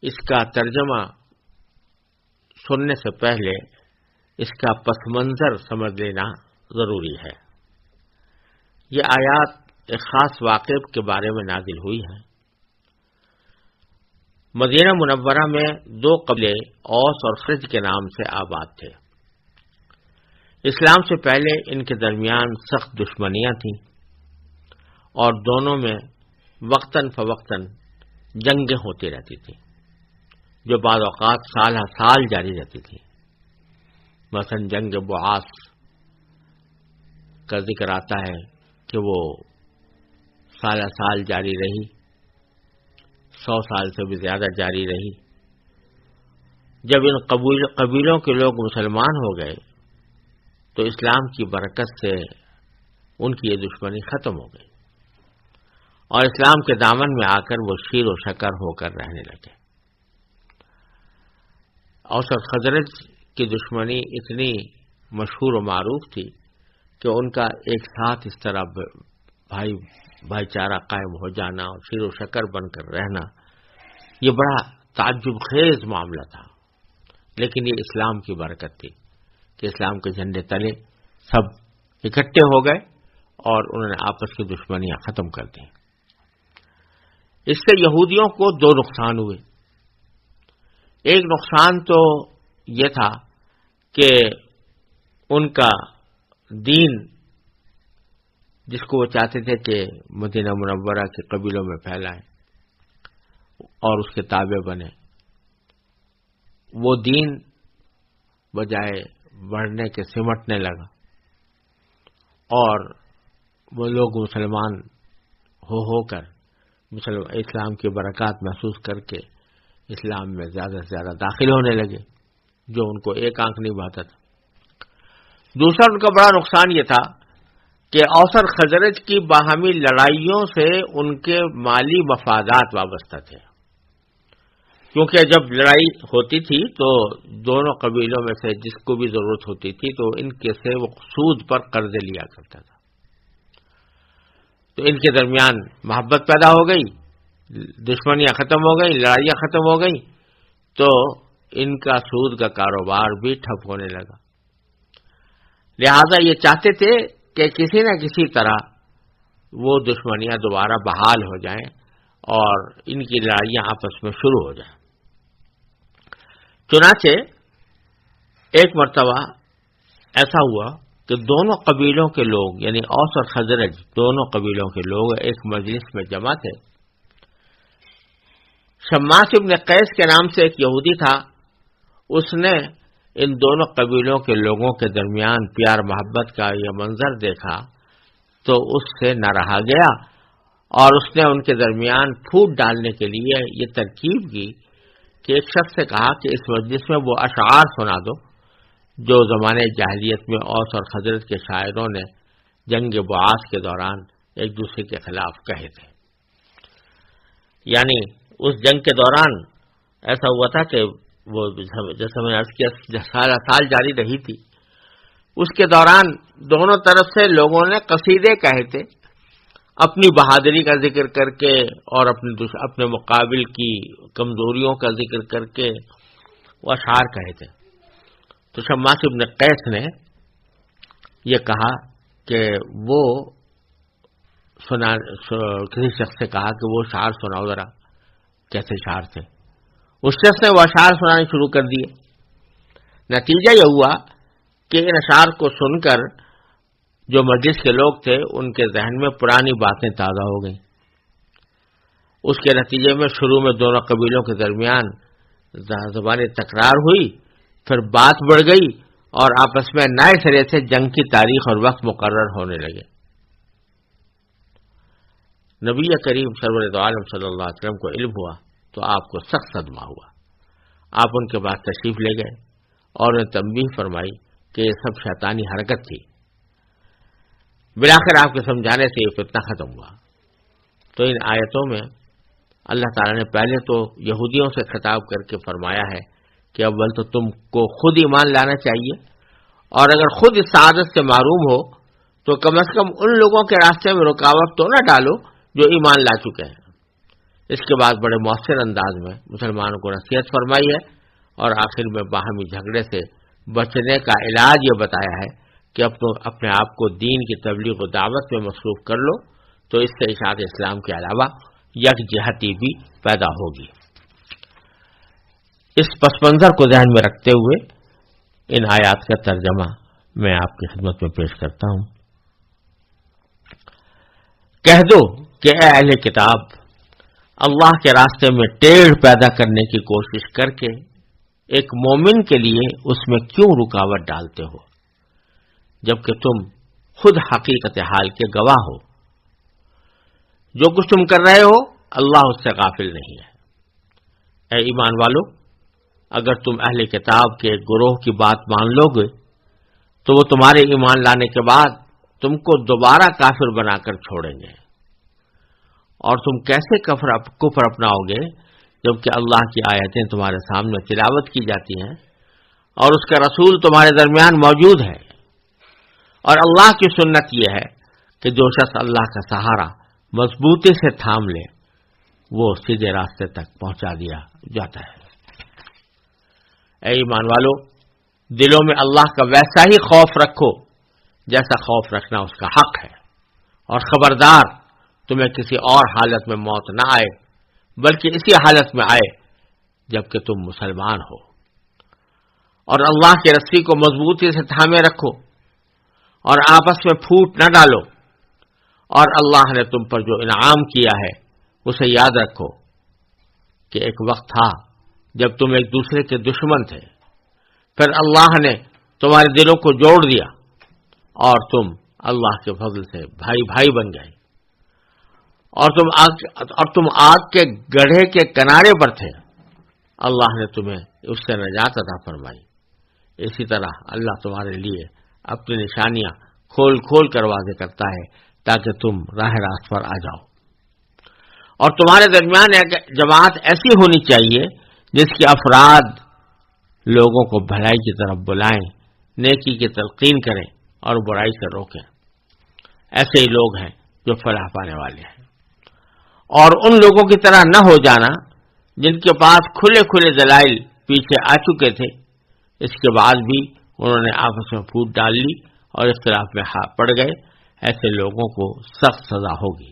اس کا ترجمہ سننے سے پہلے اس کا پس منظر سمجھ لینا ضروری ہے. یہ آیات ایک خاص واقعے کے بارے میں نازل ہوئی ہیں. مدینہ منورہ میں دو قبیلے اوس اور خزرج کے نام سے آباد تھے. اسلام سے پہلے ان کے درمیان سخت دشمنیاں تھیں اور دونوں میں وقتاً فوقتاً جنگیں ہوتی رہتی تھیں جو بعض اوقات سال ہر سال جاری رہتی تھیں. مثلا جنگ بعاث کا ذکر آتا ہے کہ وہ سال ہر سال جاری رہی، 100 سال سے بھی زیادہ جاری رہی. جب ان قبیلوں کے لوگ مسلمان ہو گئے تو اسلام کی برکت سے ان کی یہ دشمنی ختم ہو گئی اور اسلام کے دامن میں آ کر وہ شیر و شکر ہو کر رہنے لگے. اوس اور خزرج کی دشمنی اتنی مشہور و معروف تھی کہ ان کا ایک ساتھ اس طرح بھائی چارہ قائم ہو جانا اور شیر و شکر بن کر رہنا یہ بڑا تعجب خیز معاملہ تھا. لیکن یہ اسلام کی برکت تھی کہ اسلام کے جھنڈے تلے سب اکٹھے ہو گئے اور انہوں نے آپس کی دشمنیاں ختم کر دیں. اس سے یہودیوں کو دو نقصان ہوئے. ایک نقصان تو یہ تھا کہ ان کا دین جس کو وہ چاہتے تھے کہ مدینہ منورہ کے قبیلوں میں پھیلائیں اور اس کے تابع بنے، وہ دین بجائے بڑھنے کے سمٹنے لگا اور وہ لوگ مسلمان ہو کر اسلام کی برکات محسوس کر کے اسلام میں زیادہ سے زیادہ داخل ہونے لگے جو ان کو ایک آنکھ نہیں بھاتا تھا. دوسرا ان کا بڑا نقصان یہ تھا کہ اوس اور خزرج کی باہمی لڑائیوں سے ان کے مالی مفادات وابستہ تھے، کیونکہ جب لڑائی ہوتی تھی تو دونوں قبیلوں میں سے جس کو بھی ضرورت ہوتی تھی تو ان کے سے وہ سود پر قرضے لیا کرتا تھا، تو ان کے درمیان محبت پیدا ہو گئی، دشمنیاں ختم ہو گئی، لڑائیاں ختم ہو گئی، تو ان کا سود کا کاروبار بھی ٹھپ ہونے لگا۔ لہذا یہ چاہتے تھے کہ کسی نہ کسی طرح وہ دشمنیاں دوبارہ بحال ہو جائیں اور ان کی لڑائیاں آپس میں شروع ہو جائیں۔ چنانچہ ایک مرتبہ ایسا ہوا کہ دونوں قبیلوں کے لوگ یعنی اوس اور خزرج دونوں قبیلوں کے لوگ ایک مجلس میں جمع تھے۔ شماس ابن قیس کے نام سے ایک یہودی تھا، اس نے ان دونوں قبیلوں کے لوگوں کے درمیان پیار محبت کا یہ منظر دیکھا تو اس سے نہ رہا گیا، اور اس نے ان کے درمیان پھوٹ ڈالنے کے لیے یہ ترکیب کی کہ ایک شخص سے کہا کہ اس مجلس میں وہ اشعار سنا دو جو زمانے جاہلیت میں اوس اور خزرج کے شاعروں نے جنگ بعاث کے دوران ایک دوسرے کے خلاف کہے تھے۔ یعنی اس جنگ کے دوران ایسا ہوا تھا کہ وہ جیسے میں نے عرض کیا سال جاری رہی تھی، اس کے دوران دونوں طرف سے لوگوں نے قصیدے کہے تھے اپنی بہادری کا ذکر کر کے اور اپنے مقابل کی کمزوریوں کا ذکر کر کے وہ اشعار کہے تھے۔ تو شماس ابن قیس نے یہ کہا کہ وہ کسی شخص سے کہا کہ وہ اشعار سناؤ ذرا، کیسے اشعار تھے؟ اس شخص نے وہ اشعار سنانے شروع کر دیے۔ نتیجہ یہ ہوا کہ ان اشعار کو سن کر جو مجلس کے لوگ تھے ان کے ذہن میں پرانی باتیں تازہ ہو گئیں۔ اس کے نتیجے میں شروع میں دونوں قبیلوں کے درمیان زبانی تکرار ہوئی، پھر بات بڑھ گئی اور آپس میں نئے سرے سے جنگ کی تاریخ اور وقت مقرر ہونے لگے۔ نبی کریم سرور دو عالم صلی اللہ علیہ وسلم کو علم ہوا تو آپ کو سخت صدمہ ہوا۔ آپ ان کے پاس تشریف لے گئے اور انہیں تنبیہ فرمائی کہ یہ سب شیطانی حرکت تھی۔ بالآخر آپ کے سمجھانے سے یہ فتنہ ختم ہوا۔ تو ان آیتوں میں اللہ تعالیٰ نے پہلے تو یہودیوں سے خطاب کر کے فرمایا ہے کہ اول تو تم کو خود ایمان لانا چاہیے، اور اگر خود اس سعادت سے معروم ہو تو کم از کم ان لوگوں کے راستے میں رکاوٹ تو نہ ڈالو جو ایمان لا چکے ہیں۔ اس کے بعد بڑے مؤثر انداز میں مسلمانوں کو نصیحت فرمائی ہے، اور آخر میں باہمی جھگڑے سے بچنے کا علاج یہ بتایا ہے کہ اپنے آپ کو دین کی تبلیغ و دعوت میں مصروف کر لو، تو اس سے اشاعت اسلام کے علاوہ یکجہتی بھی پیدا ہوگی۔ اس پس منظر کو ذہن میں رکھتے ہوئے ان آیات کا ترجمہ میں آپ کی خدمت میں پیش کرتا ہوں۔ کہہ دو کہ اے اہل کتاب، اللہ کے راستے میں ٹیڑھ پیدا کرنے کی کوشش کر کے ایک مومن کے لیے اس میں کیوں رکاوٹ ڈالتے ہو، جبکہ تم خود حقیقت حال کے گواہ ہو۔ جو کچھ تم کر رہے ہو اللہ اس سے غافل نہیں ہے۔ اے ایمان والو، اگر تم اہل کتاب کے گروہ کی بات مان لو گے تو وہ تمہارے ایمان لانے کے بعد تم کو دوبارہ کافر بنا کر چھوڑیں گے، اور تم کیسے کفر اپناؤ گے جبکہ اللہ کی آیتیں تمہارے سامنے تلاوت کی جاتی ہیں اور اس کا رسول تمہارے درمیان موجود ہے۔ اور اللہ کی سنت یہ ہے کہ جو شخص اللہ کا سہارا مضبوطی سے تھام لے وہ سیدھے راستے تک پہنچا دیا جاتا ہے۔ اے ایمان والو، دلوں میں اللہ کا ویسا ہی خوف رکھو جیسا خوف رکھنا اس کا حق ہے، اور خبردار تمہیں کسی اور حالت میں موت نہ آئے بلکہ اسی حالت میں آئے جبکہ تم مسلمان ہو۔ اور اللہ کی رسی کو مضبوطی سے تھامے رکھو اور آپس میں پھوٹ نہ ڈالو، اور اللہ نے تم پر جو انعام کیا ہے اسے یاد رکھو کہ ایک وقت تھا جب تم ایک دوسرے کے دشمن تھے، پھر اللہ نے تمہارے دلوں کو جوڑ دیا اور تم اللہ کے فضل سے بھائی بھائی بن گئے، اور تم آگ کے گڑھے کے کنارے پر تھے، اللہ نے تمہیں اس سے نجات عطا فرمائی۔ اسی طرح اللہ تمہارے لیے اپنی نشانیاں کھول کھول کر واضح کرتا ہے تاکہ تم راہ راست پر آ جاؤ. اور تمہارے درمیان ایک جماعت ایسی ہونی چاہیے جس کے افراد لوگوں کو بھلائی کی طرف بلائیں، نیکی کی تلقین کریں اور برائی سے روکیں. ایسے ہی لوگ ہیں جو فلاح پانے والے ہیں. اور ان لوگوں کی طرح نہ ہو جانا جن کے پاس کھلے کھلے دلائل پیچھے آ چکے تھے، اس کے بعد بھی انہوں نے آپس میں پھوٹ ڈال لی اور اختلاف میں پڑ گئے. ایسے لوگوں کو سخت سزا ہوگی.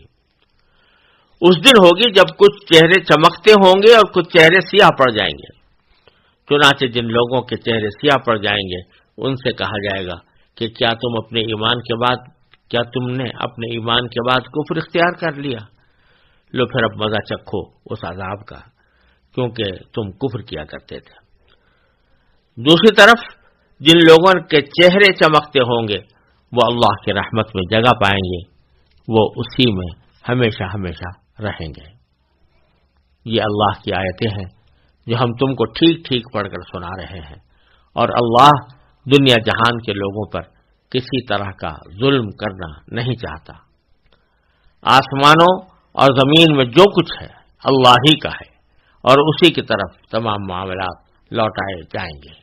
اس دن ہوگی جب کچھ چہرے چمکتے ہوں گے اور کچھ چہرے سیاہ پڑ جائیں گے. چنانچہ جن لوگوں کے چہرے سیاہ پڑ جائیں گے ان سے کہا جائے گا کہ کیا تم نے اپنے ایمان کے بعد کفر اختیار کر لیا؟ لو پھر اب مزہ چکھو اس عذاب کا، کیونکہ تم کفر کیا کرتے تھے. دوسری طرف جن لوگوں کے چہرے چمکتے ہوں گے وہ اللہ کی رحمت میں جگہ پائیں گے، وہ اسی میں ہمیشہ ہمیشہ رہیں گے. یہ اللہ کی آیتیں ہیں جو ہم تم کو ٹھیک ٹھیک پڑھ کر سنا رہے ہیں. اور اللہ دنیا جہان کے لوگوں پر کسی طرح کا ظلم کرنا نہیں چاہتا. آسمانوں اور زمین میں جو کچھ ہے اللہ ہی کا ہے اور اسی کی طرف تمام معاملات لوٹائے جائیں گے.